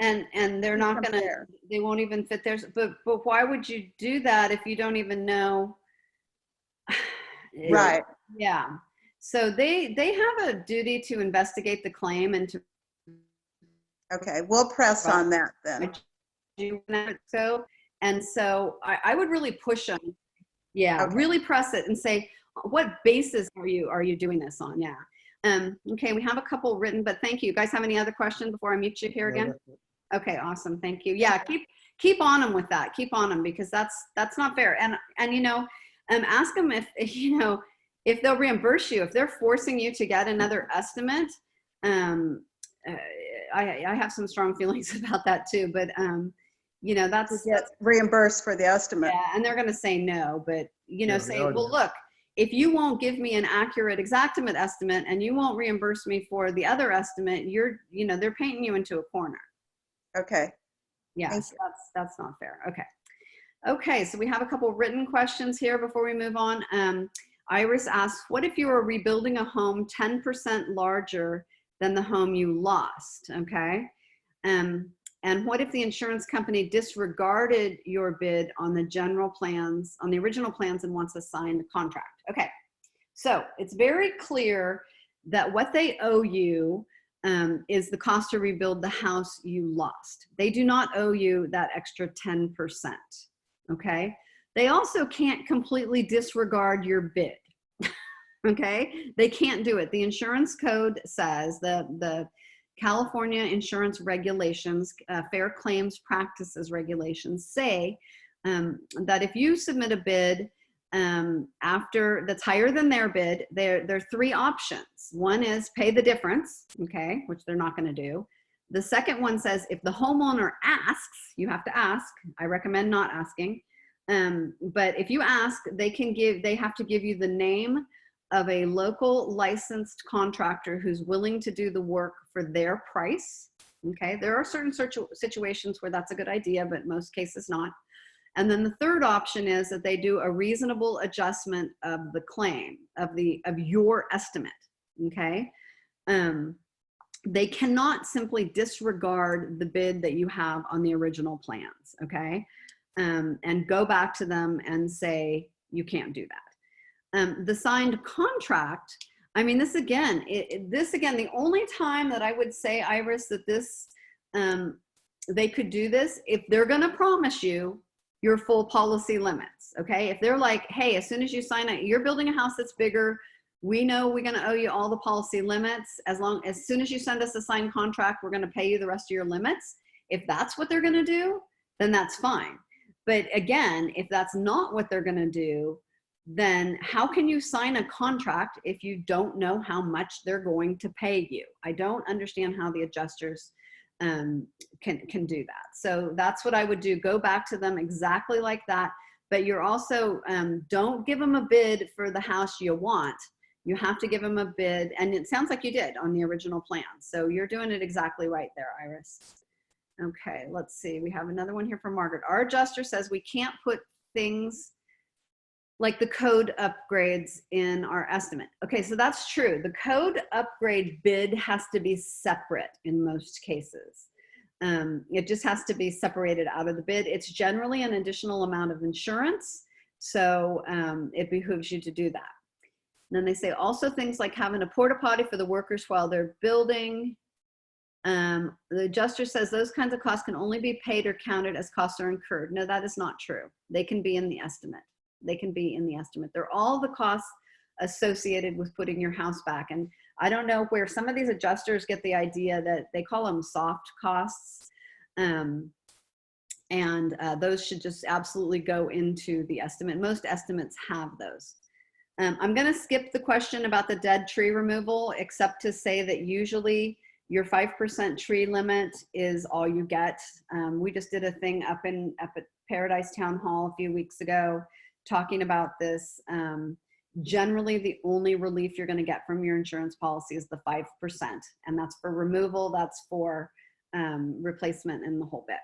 And they're not going to, they won't even fit theirs. But why would you do that if you don't even know? Right. Yeah. So they have a duty to investigate the claim and to. Okay, we'll press on that then. So I would really push them. Yeah, Okay. really press it and say, what basis are you doing this on? Yeah. Okay, we have a couple written, but thank you. You guys have any other questions before I mute you here again? Okay, awesome. Thank you. Yeah, keep on them with that. Keep on them, because that's not fair. And ask them if they'll reimburse you, if they're forcing you to get another estimate. I have some strong feelings about that too, but that's reimbursed for the estimate. Yeah, and they're going to say no, but say, well, no. look, if you won't give me an accurate exactimate estimate and you won't reimburse me for the other estimate, they're painting you into a corner. Okay. Yes, that's not fair. Okay, so we have a couple written questions here before we move on. Iris asks, what if you were rebuilding a home 10% larger than the home you lost? Okay. And what if the insurance company disregarded your bid on the original plans and wants a signed contract? Okay, so it's very clear that what they owe you is the cost to rebuild the house you lost. They do not owe you that extra 10%, okay? They also can't completely disregard your bid, okay? They can't do it. The insurance code says the California insurance regulations, Fair Claims Practices regulations say that if you submit a bid that's higher than their bid, there are three options. One is pay the difference, okay, which they're not going to do. The second one says, if the homeowner asks, you have to ask. I recommend not asking. But if you ask, they have to give you the name of a local licensed contractor who's willing to do the work for their price. Okay, there are certain situations where that's a good idea, but most cases not. And then the third option is that they do a reasonable adjustment of the claim, of your estimate. Okay. They cannot simply disregard the bid that you have on the original plans, okay? And go back to them and say, you can't do that. The signed contract, I mean, this again, the only time that I would say, Iris, that this, they could do this, if they're gonna promise you your full policy limits, okay? If they're like, hey, as soon as you sign it, you're building a house that's bigger, we know we're going to owe you all the policy limits. As soon as you send us a signed contract, we're going to pay you the rest of your limits. If that's what they're going to do, then that's fine. But again, if that's not what they're going to do, then how can you sign a contract if you don't know how much they're going to pay you? I don't understand how the adjusters can do that. So that's what I would do. Go back to them exactly like that. But you're also, don't give them a bid for the house you want. You have to give them a bid, and it sounds like you did on the original plan. So you're doing it exactly right there, Iris. Okay, let's see. We have another one here from Margaret. Our adjuster says we can't put things like the code upgrades in our estimate. Okay, so that's true. The code upgrade bid has to be separate in most cases. It just has to be separated out of the bid. It's generally an additional amount of insurance, so it behooves you to do that. And then they say also things like having a porta potty for the workers while they're building. The adjuster says those kinds of costs can only be paid or counted as costs are incurred. No, that is not true. They can be in the estimate. They can be in the estimate. They're all the costs associated with putting your house back. And I don't know where some of these adjusters get the idea that they call them soft costs. Those should just absolutely go into the estimate. Most estimates have those. I'm going to skip the question about the dead tree removal, except to say that usually your 5% tree limit is all you get. We just did a thing up at Paradise Town Hall a few weeks ago talking about this. Generally, the only relief you're going to get from your insurance policy is the 5%, and that's for removal, that's for replacement, and the whole bit.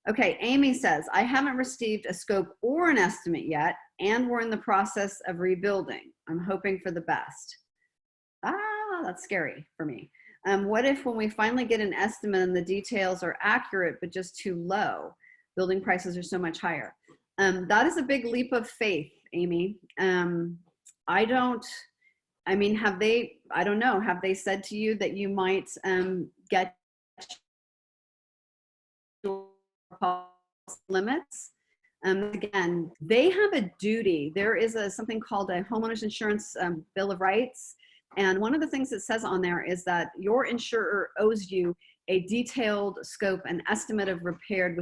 Okay, Amy says, I haven't received a scope or an estimate yet, and we're in the process of rebuilding. I'm hoping for the best. That's scary for me. What if when we finally get an estimate and the details are accurate, but just too low? Building prices are so much higher. That is a big leap of faith, Amy. I don't know, have they said to you that you might get your limits? Again, they have a duty. There is something called a homeowner's insurance bill of rights. And one of the things it says on there is that your insurer owes you a detailed scope and estimate of repair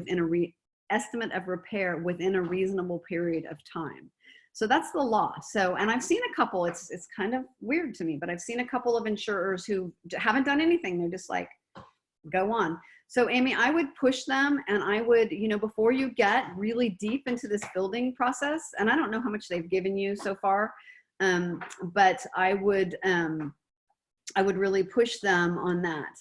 within a reasonable period of time. So that's the law. So, and I've seen a couple, it's kind of weird to me, but I've seen a couple of insurers who haven't done anything. They're just like, go on. So Amy, I would push them, and I would, before you get really deep into this building process, and I don't know how much they've given you so far, but I would really push them on that.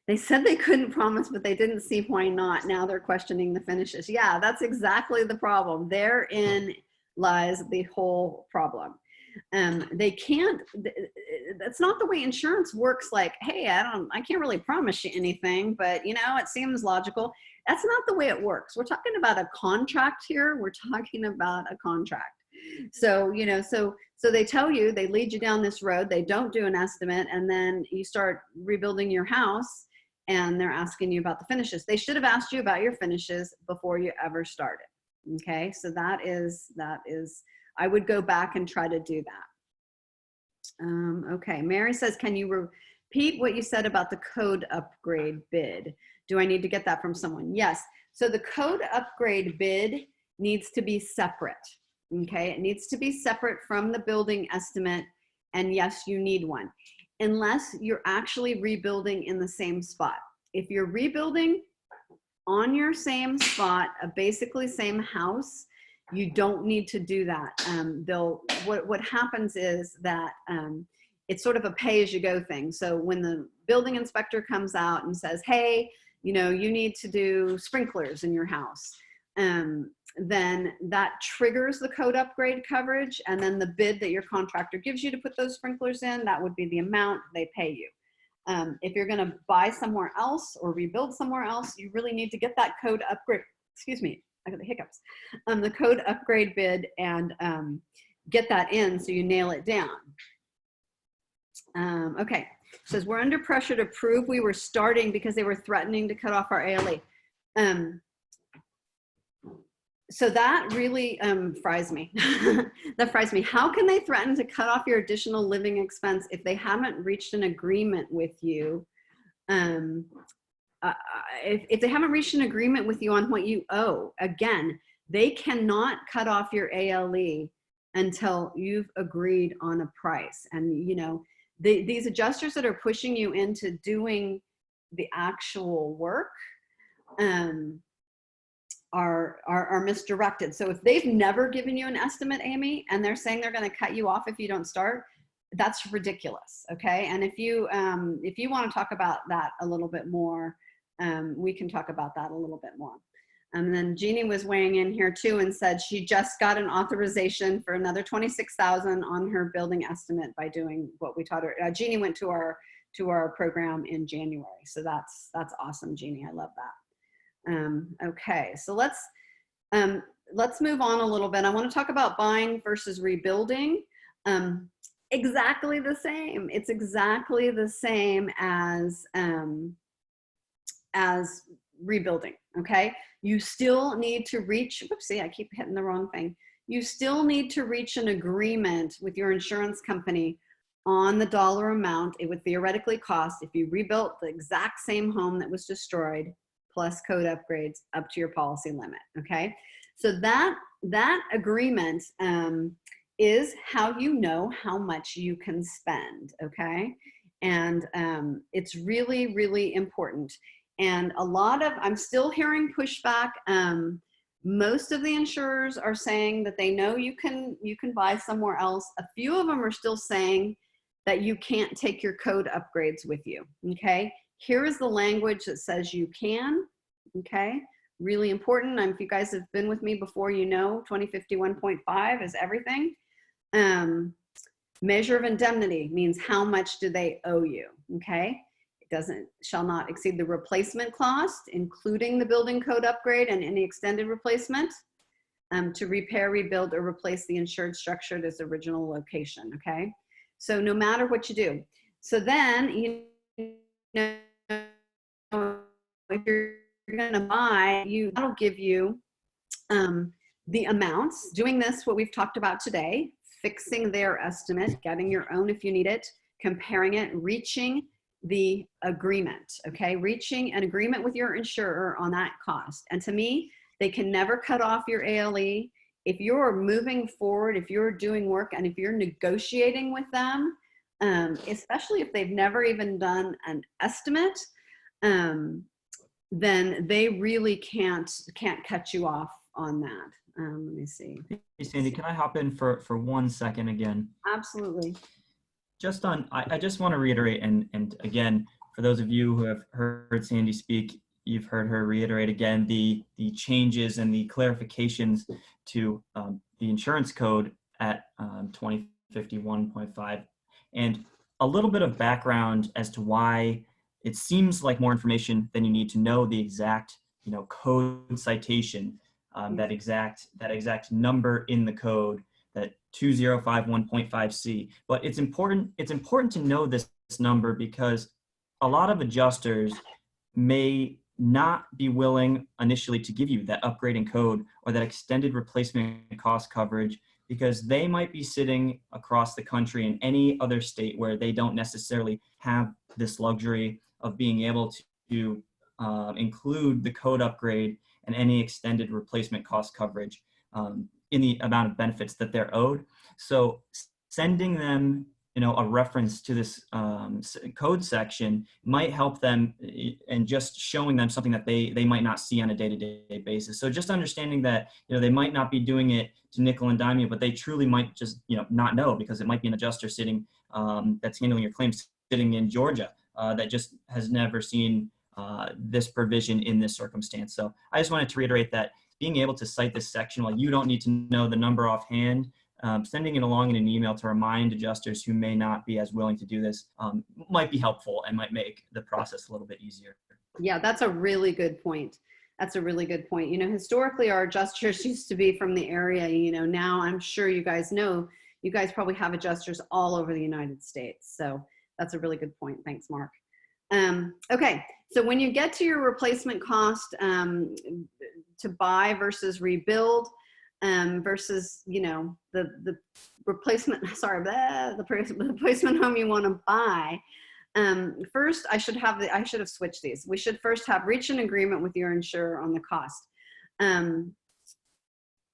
They said they couldn't promise, but they didn't see why not. Now they're questioning the finishes. Yeah, that's exactly the problem. Therein lies the whole problem. They can't, that's not the way insurance works. Like, hey, I can't really promise you anything, but it seems logical. That's not the way it works. We're talking about a contract here. We're talking about a contract. So, so they tell you, they lead you down this road, they don't do an estimate, and then you start rebuilding your house and they're asking you about the finishes. They should have asked you about your finishes before you ever started. Okay. So that is, I would go back and try to do that. Okay. Mary says, can you repeat what you said about the code upgrade bid? Do I need to get that from someone? Yes. So the code upgrade bid needs to be separate. Okay. It needs to be separate from the building estimate. And yes, you need one. unless you're actually rebuilding in the same spot. If you're rebuilding on your same spot, a basically same house, you don't need to do that. What happens is that it's sort of a pay-as-you-go thing. So when the building inspector comes out and says, hey, you know, you need to do sprinklers in your house, then that triggers the code upgrade coverage, and then the bid that your contractor gives you to put those sprinklers in, that would be the amount they pay you. If you're going to buy somewhere else or rebuild somewhere else, you really need to get that code upgrade, excuse me, I got the hiccups, the code upgrade bid, and get that in so you nail it down. Okay, says we're under pressure to prove we were starting because they were threatening to cut off our ALE. So that really fries me. That fries me. How can they threaten to cut off your additional living expense if they haven't reached an agreement with you? If they haven't reached an agreement with you on what you owe, again, they cannot cut off your ALE until you've agreed on a price. And you know, these adjusters that are pushing you into doing the actual work are misdirected. So if they've never given you an estimate, Amy, and they're saying they're going to cut you off if you don't start, that's ridiculous. Okay. And if you want to talk about that a little bit more, we can talk about that a little bit more. And then Jeannie was weighing in here too and said she just got an authorization for another $26,000 on her building estimate by doing what we taught her. Jeannie went to our program in January. So that's awesome, Jeannie. I love that. Okay, so let's move on a little bit. I want to talk about buying versus rebuilding. Exactly the same. It's exactly the same as rebuilding. Okay, you still need to reach. Whoopsie, I keep hitting the wrong thing. You still need to reach an agreement with your insurance company on the dollar amount it would theoretically cost if you rebuilt the exact same home that was destroyed, plus code upgrades up to your policy limit. Okay, so that agreement is how you know how much you can spend. Okay, and it's really, really important. And I'm still hearing pushback. Most of the insurers are saying that they know you can buy somewhere else. A few of them are still saying that you can't take your code upgrades with you. Okay, here is the language that says you can. Okay, really important. If you guys have been with me before, you know 2051.5 is everything. Measure of indemnity means how much do they owe you. Okay, it shall not exceed the replacement cost, including the building code upgrade and any extended replacement, to repair, rebuild, or replace the insured structure at its original location. Okay, so no matter what you do. So then, you know, if you're going to buy, that'll give you the amounts. Doing this, what we've talked about today, fixing their estimate, getting your own if you need it, comparing it, reaching the agreement. Okay, reaching an agreement with your insurer on that cost. And to me, they can never cut off your ALE. If you're moving forward, if you're doing work, and if you're negotiating with them, especially if they've never even done an estimate, then they really can't cut you off on that. Let me see. Hey, Sandy, can I hop in for 1 second again? Absolutely. I just want to reiterate, and again, for those of you who have heard Sandy speak, you've heard her reiterate again the changes and the clarifications to the insurance code at 2051.5, and a little bit of background as to why it seems like more information than you need to know the exact, code citation, that exact number in the code, that 2051.5C. But it's important to know this number because a lot of adjusters may not be willing initially to give you that upgrading code or that extended replacement cost coverage because they might be sitting across the country in any other state where they don't necessarily have this luxury of being able to include the code upgrade and any extended replacement cost coverage in the amount of benefits that they're owed. So sending them a reference to this code section might help them and just showing them something that they might not see on a day-to-day basis. So just understanding that, they might not be doing it to nickel and dime you, but they truly might just, not know, because it might be an adjuster sitting that's handling your claims sitting in Georgia that just has never seen this provision in this circumstance. So I just wanted to reiterate that being able to cite this section, while you don't need to know the number offhand, sending it along in an email to remind adjusters who may not be as willing to do this might be helpful and might make the process a little bit easier. Yeah, that's a really good point. That's a really good point. Historically, our adjusters used to be from the area. Now I'm sure you guys know, you guys probably have adjusters all over the United States. So that's a really good point. Thanks, Mark. Okay, so when you get to your replacement cost to buy versus rebuild, versus, the replacement, sorry, the replacement home you want to buy. First, I should have switched these. We should first have reached an agreement with your insurer on the cost.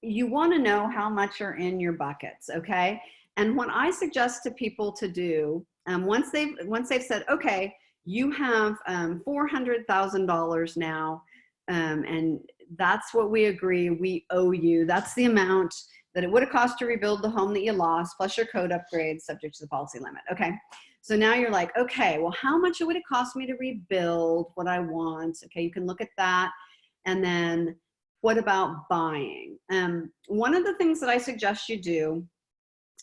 You want to know how much are in your buckets, okay? And what I suggest to people to do, once they've said, okay, you have $400,000 now, and that's what we agree we owe you. That's the amount that it would have cost to rebuild the home that you lost, plus your code upgrades subject to the policy limit. Okay, so now you're like, okay, well, how much would it cost me to rebuild what I want? Okay, you can look at that. And then what about buying? One of the things that I suggest you do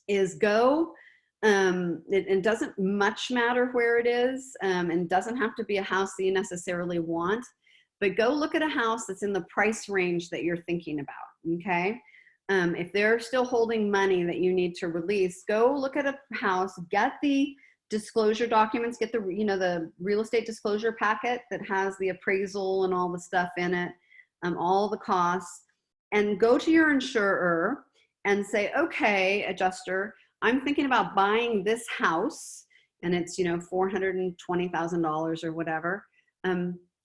is go, it doesn't much matter where it is, and doesn't have to be a house that you necessarily want, but go look at a house that's in the price range that you're thinking about, okay? If they're still holding money that you need to release, go look at a house, get the disclosure documents, get the, the real estate disclosure packet that has the appraisal and all the stuff in it, all the costs, and go to your insurer and say, okay, adjuster, I'm thinking about buying this house, and it's, $420,000 or whatever.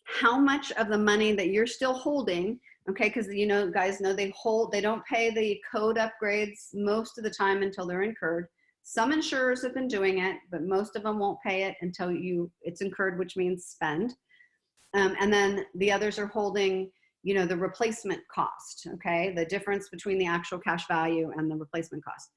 How much of the money that you're still holding, okay, because guys know they don't pay the code upgrades most of the time until they're incurred. Some insurers have been doing it, but most of them won't pay it until it's incurred, which means spend. And then the others are holding, the replacement cost, okay, the difference between the actual cash value and the replacement cost.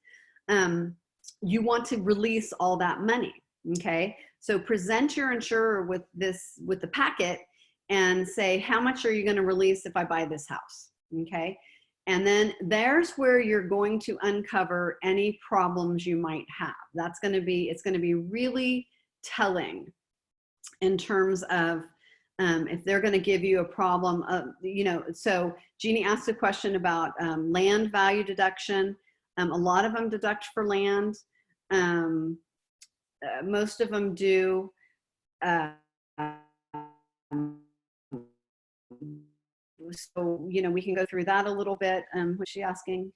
You want to release all that money, okay? So present your insurer with the packet and say, how much are you going to release if I buy this house, okay? And then there's where you're going to uncover any problems you might have. It's going to be really telling in terms of if they're going to give you a problem of, so Jeannie asked a question about land value deduction. A lot of them deduct for land. Most of them do. So, we can go through that a little bit. What's she asking?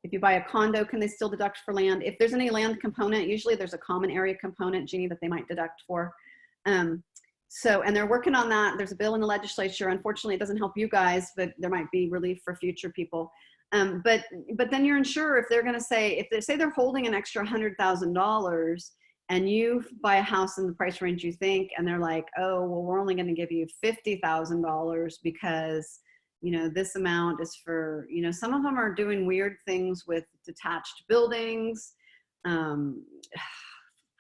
If you buy a condo, can they still deduct for land? If there's any land component, usually there's a common area component, Jeannie, that they might deduct for. So, and they're working on that. There's a bill in the legislature. Unfortunately, it doesn't help you guys, but there might be relief for future people. But then your insurer, if they're going to say, if they say they're holding an extra $100,000 and you buy a house in the price range you think, and they're like, oh, well, we're only going to give you $50,000 because, this amount is for, some of them are doing weird things with detached buildings,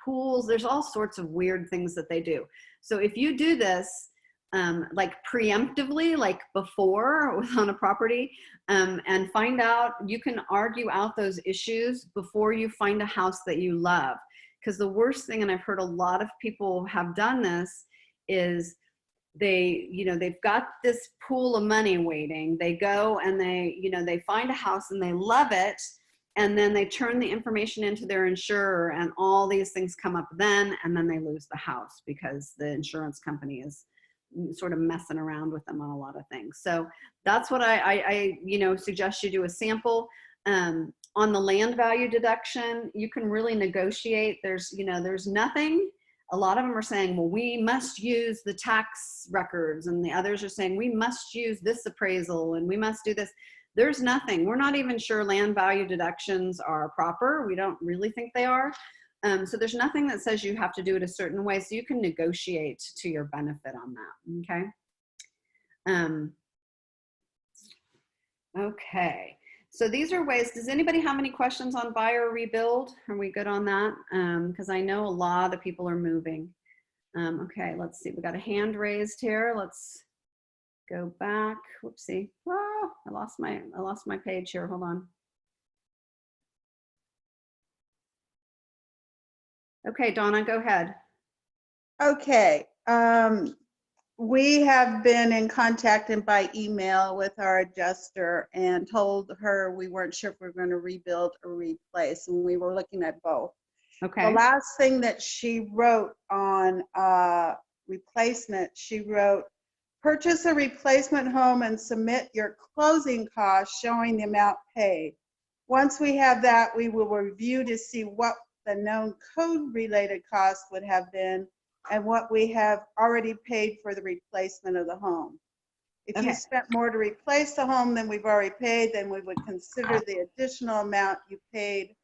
pools. There's all sorts of weird things that they do. So if you do this, like preemptively, like before on a property, and find out, you can argue out those issues before you find a house that you love. Because the worst thing, and I've heard a lot of people have done this, is they've got this pool of money waiting. They go and they find a house and they love it. And then they turn the information into their insurer and all these things come up then, and then they lose the house because the insurance company is sort of messing around with them on a lot of things. So that's what I suggest you do a sample. On the land value deduction, you can really negotiate. There's nothing. A lot of them are saying, well, we must use the tax records, and the others are saying we must use this appraisal and we must do this. There's nothing. We're not even sure land value deductions are proper. We don't really think they are. So there's nothing that says you have to do it a certain way, so you can negotiate to your benefit on that, okay? Okay, so these are ways. Does anybody have any questions on buy or rebuild? Are we good on that? Because I know a lot of people are moving. Okay, let's see, we got a hand raised here. Let's go back. Whoopsie. Oh, I lost my page here. Hold on. Okay, Donna, go ahead. Okay. We have been in contact and by email with our adjuster and told her we weren't sure if we were going to rebuild or replace, and we were looking at both. Okay. The last thing that she wrote on replacement, she wrote, purchase a replacement home and submit your closing costs showing the amount paid. Once we have that, we will review to see what the known code-related costs would have been and what we have already paid for the replacement of the home. If Okay. you spent more to replace the home than we've already paid, then we would consider the additional amount you paid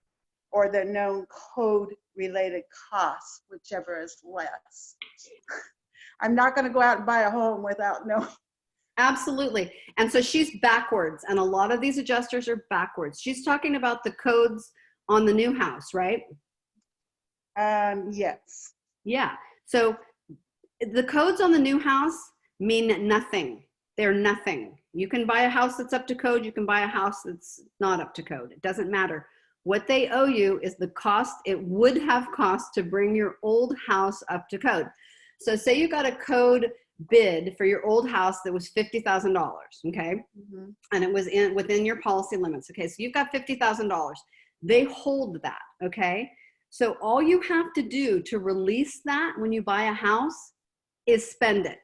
or the known code-related costs, whichever is less. I'm not going to go out and buy a home without knowing. Absolutely. And so she's backwards, and a lot of these adjusters are backwards. She's talking about the codes on the new house, right? Yes. Yeah. So the codes on the new house mean nothing. They're nothing. You can buy a house that's up to code. You can buy a house that's not up to code. It doesn't matter. What they owe you is the cost it would have cost to bring your old house up to code. So say you got a code bid for your old house that was $50,000, okay? Mm-hmm. And it was within your policy limits, okay? So you've got $50,000. They hold that, okay? So all you have to do to release that when you buy a house is spend it.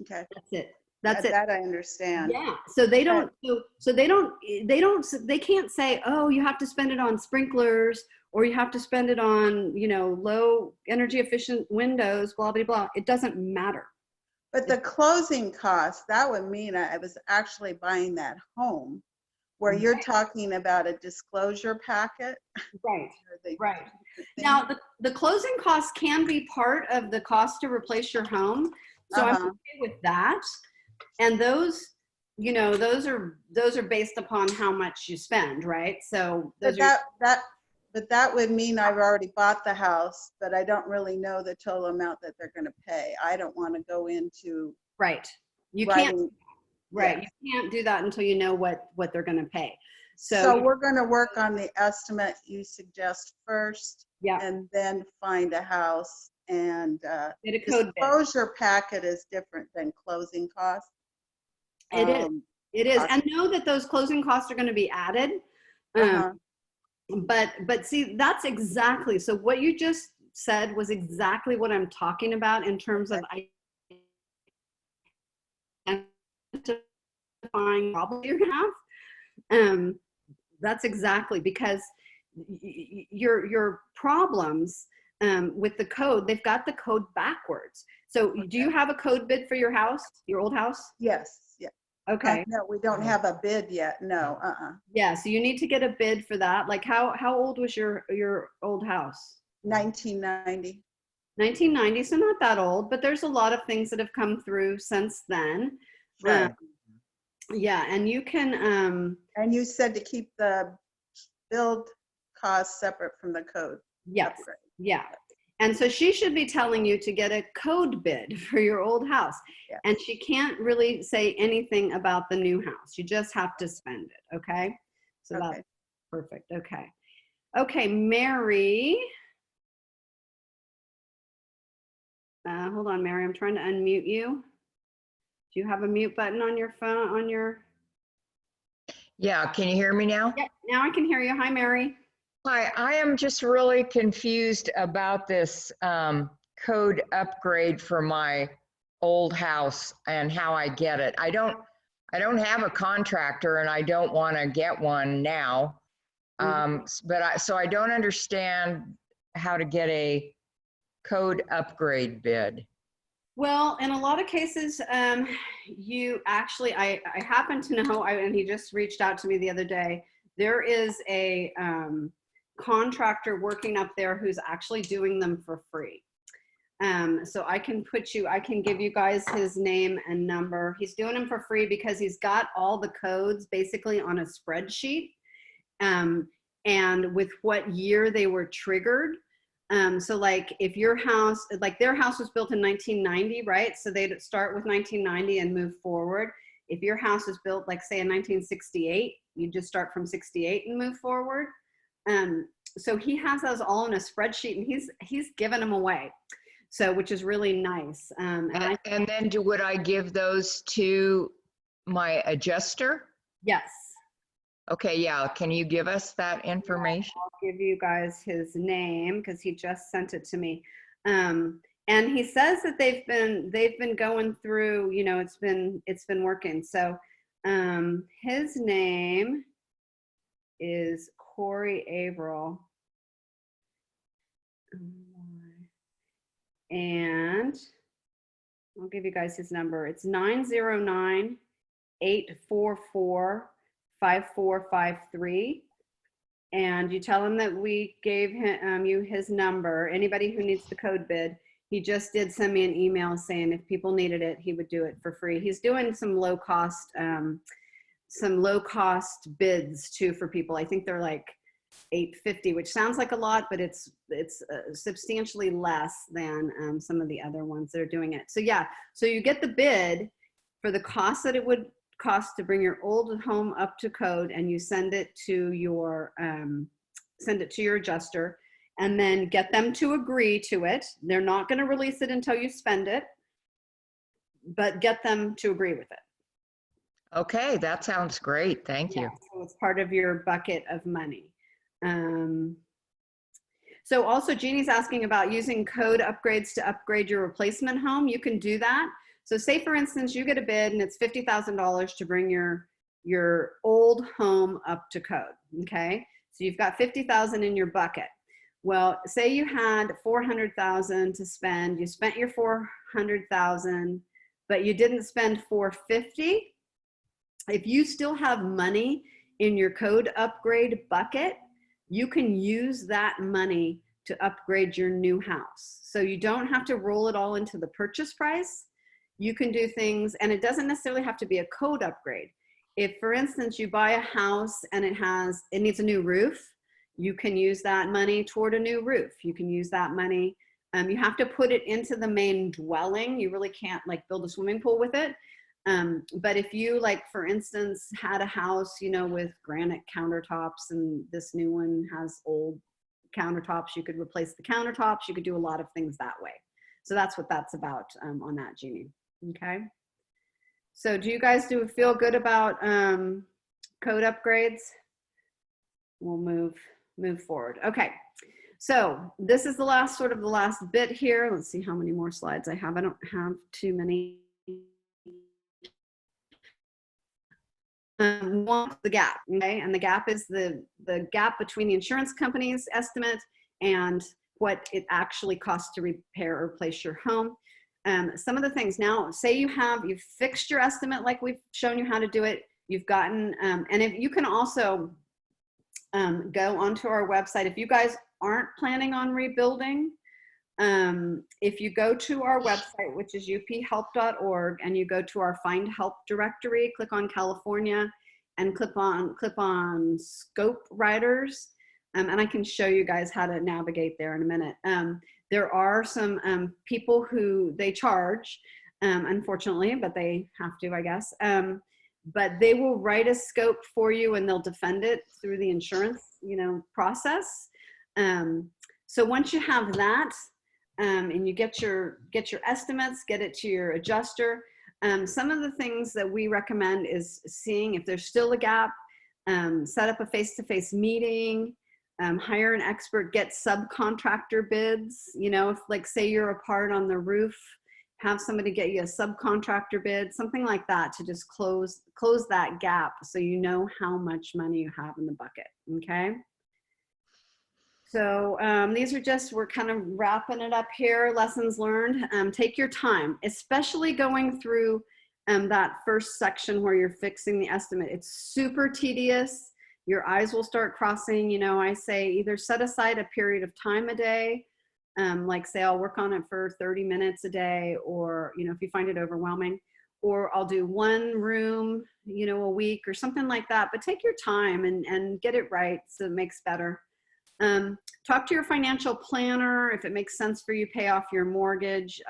Okay. That's it. That's it. That I understand. Yeah. So they don't, they can't say, oh, you have to spend it on sprinklers or you have to spend it on, you know, low energy efficient windows, blah, blah, blah. It doesn't matter. But the closing costs, that would mean I was actually buying that home where you're talking about a disclosure packet. Right. Right. Now, the closing costs can be part of the cost to replace your home. So I'm okay with that. And those, you know, those are based upon how much you spend, right? So those but that would mean I've already bought the house, but I don't really know the total amount that they're going to pay. I don't want to go into right. You writing, can't. Right. Yes. You can't do that until you know what they're going to pay. So we're going to work on the estimate you suggest first, yeah, and then find a house. And get a code disclosure packet is different than closing costs. It is. It is. And know that those closing costs are going to be added. But see, that's exactly, so what you just said was exactly what I'm talking about in terms of identifying problem you have. That's exactly, because your problems with the code, they've got the code backwards. So do you have a code bid for your house, your old house? Yes. Yeah. Okay. No, we don't have a bid yet. No. Yeah. So you need to get a bid for that. Like how old was your old house? 1990. 1990. So not that old, but there's a lot of things that have come through since then. Right. Yeah. And you can, and you said to keep the build costs separate from the code. Yes. Yeah. And so she should be telling you to get a code bid for your old house. Yes. And she can't really say anything about the new house. You just have to spend it. Okay. So that's perfect. Okay. Okay. Mary. Hold on, Mary. I'm trying to unmute you. Do you have a mute button on your phone, on your? Yeah. Can you hear me now? Yep. Now I can hear you. Hi, Mary. Hi, I am just really confused about this code upgrade for my old house and how I get it. I don't have a contractor and I don't want to get one now. So I don't understand how to get a code upgrade bid. Well, in a lot of cases, you actually, I happen to know, and he just reached out to me the other day, there is a contractor working up there who's actually doing them for free. So I can give you guys his name and number. He's doing them for free because he's got all the codes basically on a spreadsheet, and with what year they were triggered. So like if your house, like their house was built in 1990, right? So they'd start with 1990 and move forward. If your house was built, like say in 1968, you just start from 68 and move forward. So he has those all in a spreadsheet, and he's given them away. So, which is really nice. And then would I give those to my adjuster? Yes. Okay, yeah. Can you give us that information? I'll give you guys his name because he just sent it to me. And he says that they've been going through, you know, it's been working. So his name is Corey Averill. And I'll give you guys his number. It's 909-844-5453. And you tell him that we gave him you his number. Anybody who needs the code bid, he just did send me an email saying if people needed it, he would do it for free. He's doing some low cost bids too for people. I think they're like $850, which sounds like a lot, but it's substantially less than some of the other ones that are doing it. So yeah, so you get the bid for the cost that it would cost to bring your old home up to code, and you send it to your adjuster, and then get them to agree to it. They're not going to release it until you spend it, but get them to agree with it. Okay, that sounds great. Thank you. So it's part of your bucket of money. So also Jeannie's asking about using code upgrades to upgrade your replacement home. You can do that. So say for instance, you get a bid and it's $50,000 to bring your old home up to code. Okay. So you've got 50,000 in your bucket. Well, say you had 400,000 to spend, you spent your 400,000, but you didn't spend 450. If you still have money in your code upgrade bucket, you can use that money to upgrade your new house. So you don't have to roll it all into the purchase price. You can do things, and it doesn't necessarily have to be a code upgrade. If, for instance, you buy a house and it needs a new roof, you can use that money toward a new roof. You can use that money. You have to put it into the main dwelling. You really can't like build a swimming pool with it. But if you, like, for instance, had a house, you know, with granite countertops and this new one has old countertops, you could replace the countertops. You could do a lot of things that way. So that's what that's about on that, Jeannie. Okay. So do you guys feel good about code upgrades? We'll move forward. Okay. So this is the last bit here. Let's see how many more slides I have. I don't have too many. What's the gap? Okay, and the gap is the gap between the insurance company's estimate and what it actually costs to repair or replace your home. Some of the things now, say you've fixed your estimate like we've shown you how to do it. You've gotten, and if you can also go onto our website. If you guys aren't planning on rebuilding, if you go to our website, which is uphelp.org, and you go to our Find Help directory, click on California and click on Scope Riders, and I can show you guys how to navigate there in a minute. There are some people who they charge, unfortunately, but they have to, I guess. But they will write a scope for you and they'll defend it through the insurance, process. So once you have that, and you get your estimates, get it to your adjuster. Some of the things that we recommend is seeing if there's still a gap, set up a face-to-face meeting, hire an expert, get subcontractor bids. If, like, say you're a part on the roof, have somebody get you a subcontractor bid, something like that, to just close that gap so you know how much money you have in the bucket, okay? So these are we're kind of wrapping it up here. Lessons learned. Take your time, especially going through that first section where you're fixing the estimate. It's super tedious. Your eyes will start crossing. You know, I say either set aside a period of time a day, like say I'll work on it for 30 minutes a day, or, you know, if you find it overwhelming, or I'll do one room, you know, a week or something like that. But take your time and get it right so it makes better. Talk to your financial planner. If it makes sense for you, pay off your mortgage.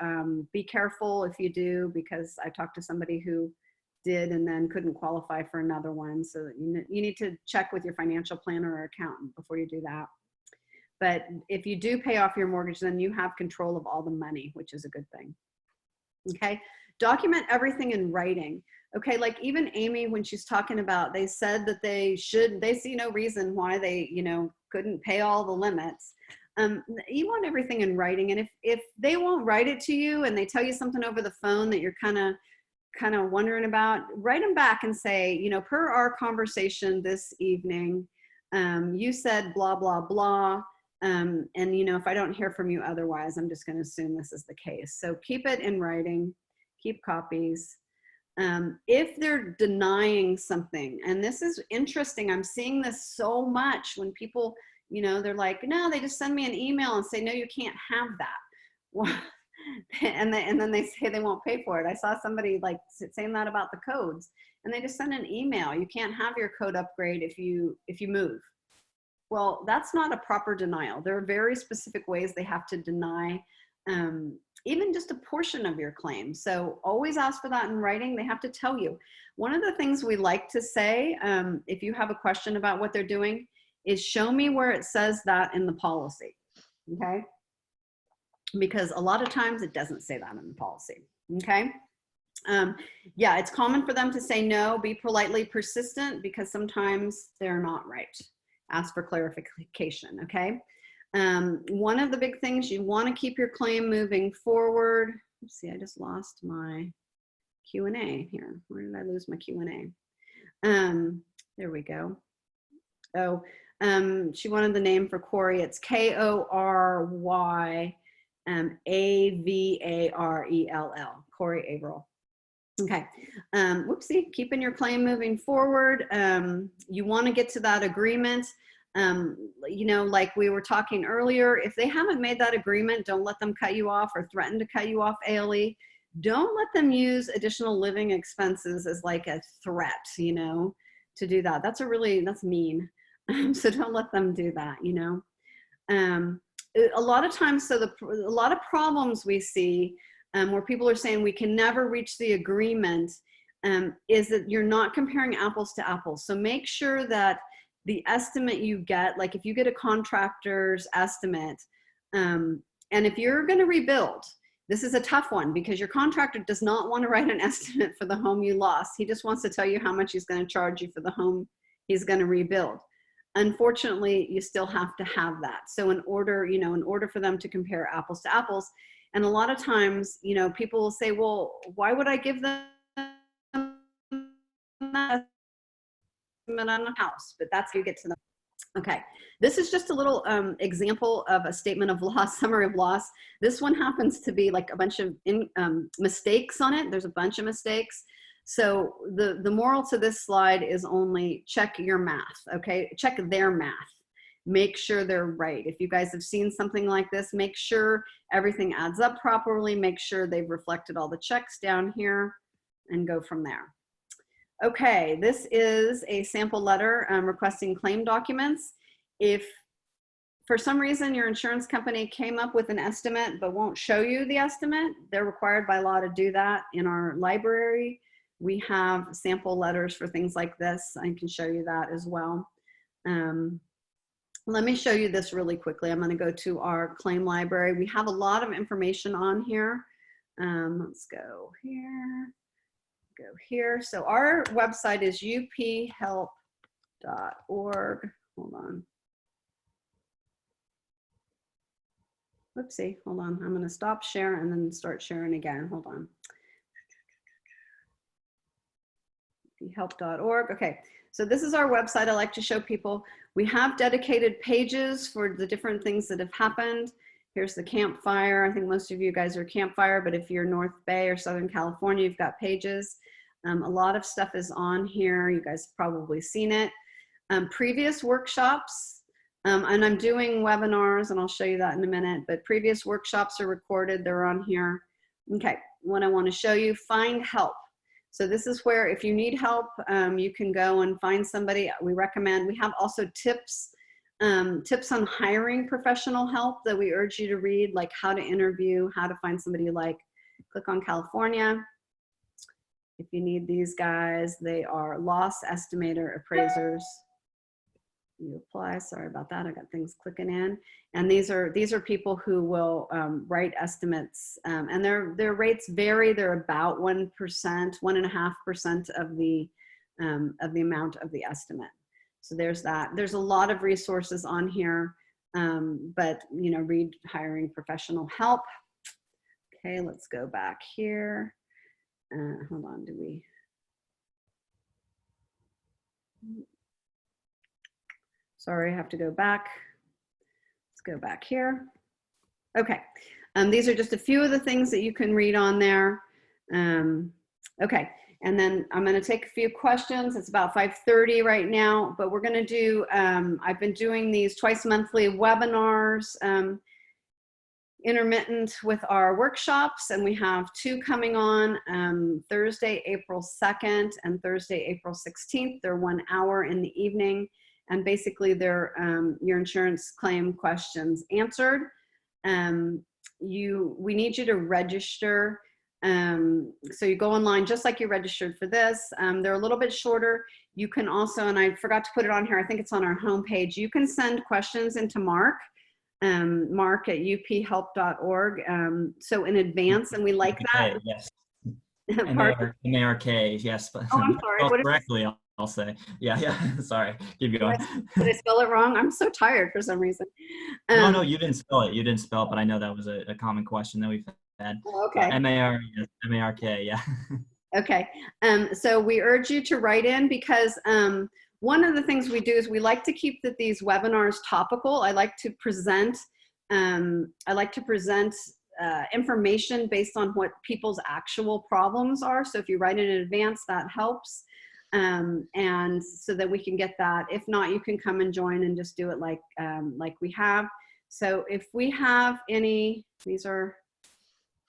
Be careful if you do, because I talked to somebody who did and then couldn't qualify for another one. So you need to check with your financial planner or accountant before you do that. But if you do pay off your mortgage, then you have control of all the money, which is a good thing. Okay, document everything in writing. Okay, like even Amy, when she's talking about, they said that they see no reason why they, you know, couldn't pay all the limits. You want everything in writing. And if they won't write it to you and they tell you something over the phone that you're kind of wondering about, write them back and say, you know, per our conversation this evening, you said blah, blah, blah. And, you know, if I don't hear from you otherwise, I'm just going to assume this is the case. So keep it in writing, keep copies. If they're denying something, and this is interesting, I'm seeing this so much when people, you know, they're like, no, they just send me an email and say, no, you can't have that. Well, and then they say they won't pay for it. I saw somebody like saying that about the codes, and they just send an email. You can't have your code upgrade if you move. Well, that's not a proper denial. There are very specific ways they have to deny even just a portion of your claim. So always ask for that in writing. They have to tell you. One of the things we like to say, if you have a question about what they're doing, is show me where it says that in the policy, okay? Because a lot of times it doesn't say that in the policy, okay? Yeah, it's common for them to say no. Be politely persistent, because sometimes they're not right. Ask for clarification, okay? One of the big things, you want to keep your claim moving forward. Let's see, I just lost my Q&A here. Where did I lose my Q&A? There we go. Oh, she wanted the name for Corey. It's Kory Avarell, Corey Averill. Okay, whoopsie, keeping your claim moving forward. You want to get to that agreement. You know, like we were talking earlier, if they haven't made that agreement, don't let them cut you off or threaten to cut you off ALE. Don't let them use additional living expenses as like a threat, you know, to do that. That's mean. So don't let them do that, you know. A lot of times, a lot of problems we see where people are saying we can never reach the agreement is that you're not comparing apples to apples. So make sure that the estimate you get, like if you get a contractor's estimate, and if you're going to rebuild, this is a tough one because your contractor does not want to write an estimate for the home you lost. He just wants to tell you how much he's going to charge you for the home he's going to rebuild. Unfortunately, you still have to have that. So in order for them to compare apples to apples, and a lot of times, you know, people will say, well, why would I give them that on a house? But that's how you get to the, okay. This is just a little example of a statement of loss, summary of loss. This one happens to be like a bunch of mistakes on it. There's a bunch of mistakes. So the moral to this slide is only check your math, okay? Check their math. Make sure they're right. If you guys have seen something like this, make sure everything adds up properly. Make sure they've reflected all the checks down here and go from there. Okay, this is a sample letter requesting claim documents. If for some reason your insurance company came up with an estimate but won't show you the estimate, they're required by law to do that. In our library, we have sample letters for things like this. I can show you that as well. Let me show you this really quickly. I'm going to go to our claim library. We have a lot of information on here. Let's go here. Go here. So our website is uphelp.org. Hold on. Whoopsie. Hold on. I'm going to stop sharing and then start sharing again. Hold on. uphelp.org. Okay. So this is our website. I like to show people. We have dedicated pages for the different things that have happened. Here's the campfire. I think most of you guys are campfire, but if you're North Bay or Southern California, you've got pages. A lot of stuff is on here. You guys have probably seen it. Previous workshops, and I'm doing webinars, and I'll show you that in a minute, but previous workshops are recorded. They're on here. Okay, what I want to show you, find help. So this is where if you need help, you can go and find somebody. We recommend, we have also tips on hiring professional help that we urge you to read, like how to interview, how to find somebody you like. Click on California. If you need these guys, they are loss estimator appraisers. You apply, sorry about that, I got things clicking in. And these are people who will write estimates, and their rates vary. They're about 1%, 1.5% of the amount of the estimate. So there's that. There's a lot of resources on here, but you know, read hiring professional help. Okay, let's go back here. Hold on, sorry, I have to go back. Let's go back here. Okay, these are just a few of the things that you can read on there. Okay, and then I'm gonna take a few questions. It's about 5:30 right now, but we're gonna do, I've been doing these twice monthly webinars, intermittent with our workshops, and we have 2 coming on Thursday, April 2nd and Thursday, April 16th. They're 1 hour in the evening, and basically they're your insurance claim questions answered. We need you to register. So you go online just like you registered for this. They're a little bit shorter. You can also, and I forgot to put it on here, I think it's on our homepage, you can send questions into Mark at uphelp.org. So in advance, and we like that. Yes. M-A-R-K, yes. But oh, I'm sorry. What correctly, I'll say. Yeah. Sorry. Keep going. Did I spell it wrong? I'm so tired for some reason. No, you didn't spell it. You didn't spell it, but I know that was a common question that we've had. Okay. M-A-R-K, yeah. Okay. So we urge you to write in, because one of the things we do is we like to keep these webinars topical. I like to present information based on what people's actual problems are. So if you write in advance, that helps. And so that we can get that. If not, you can come and join and just do it like we have. So if we have any, these are,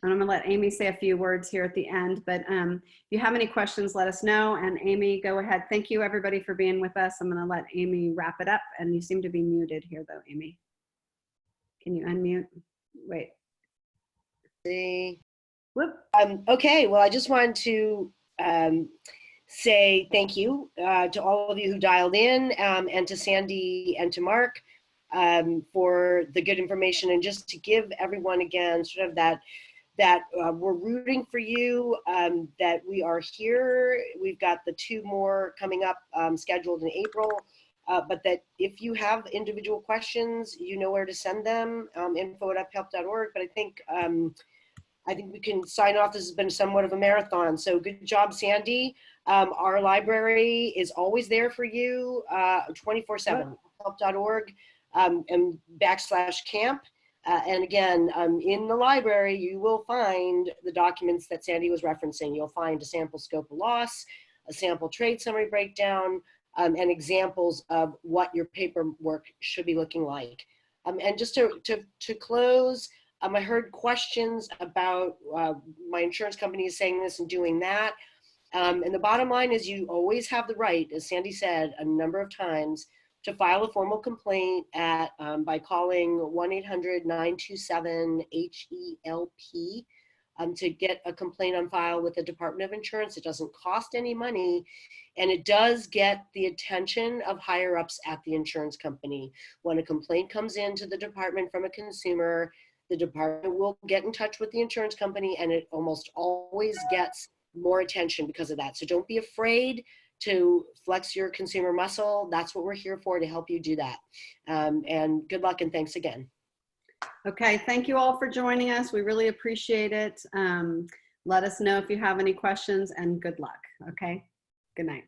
and I'm gonna let Amy say a few words here at the end, but if you have any questions, let us know. And Amy, go ahead. Thank you everybody for being with us. I'm gonna let Amy wrap it up, and you seem to be muted here though, Amy. Can you unmute? Wait. See. Whoop. Okay, well, I just wanted to say thank you to all of you who dialed in, and to Sandy and to Mark for the good information, and just to give everyone again sort of that we're rooting for you, that we are here. We've got the 2 more coming up scheduled in April, but that if you have individual questions, you know where to send them, info@uphelp.org. But I think we can sign off. This has been somewhat of a marathon. So good job, Sandy. Our library is always there for you, 24/7, help.org and /camp. And again, in the library, you will find the documents that Sandy was referencing. You'll find a sample scope of loss, a sample trade summary breakdown, and examples of what your paperwork should be looking like. And just to close, I heard questions about my insurance company is saying this and doing that. And the bottom line is you always have the right, as Sandy said a number of times, to file a formal complaint by calling 1-800-927-HELP to get a complaint on file with the Department of Insurance. It doesn't cost any money, and it does get the attention of higher ups at the insurance company. When a complaint comes into the department from a consumer, the department will get in touch with the insurance company, and it almost always gets more attention because of that. So don't be afraid to flex your consumer muscle. That's what we're here for, to help you do that. And good luck, and thanks again. Okay, thank you all for joining us. We really appreciate it. Let us know if you have any questions, and good luck. Okay, good night.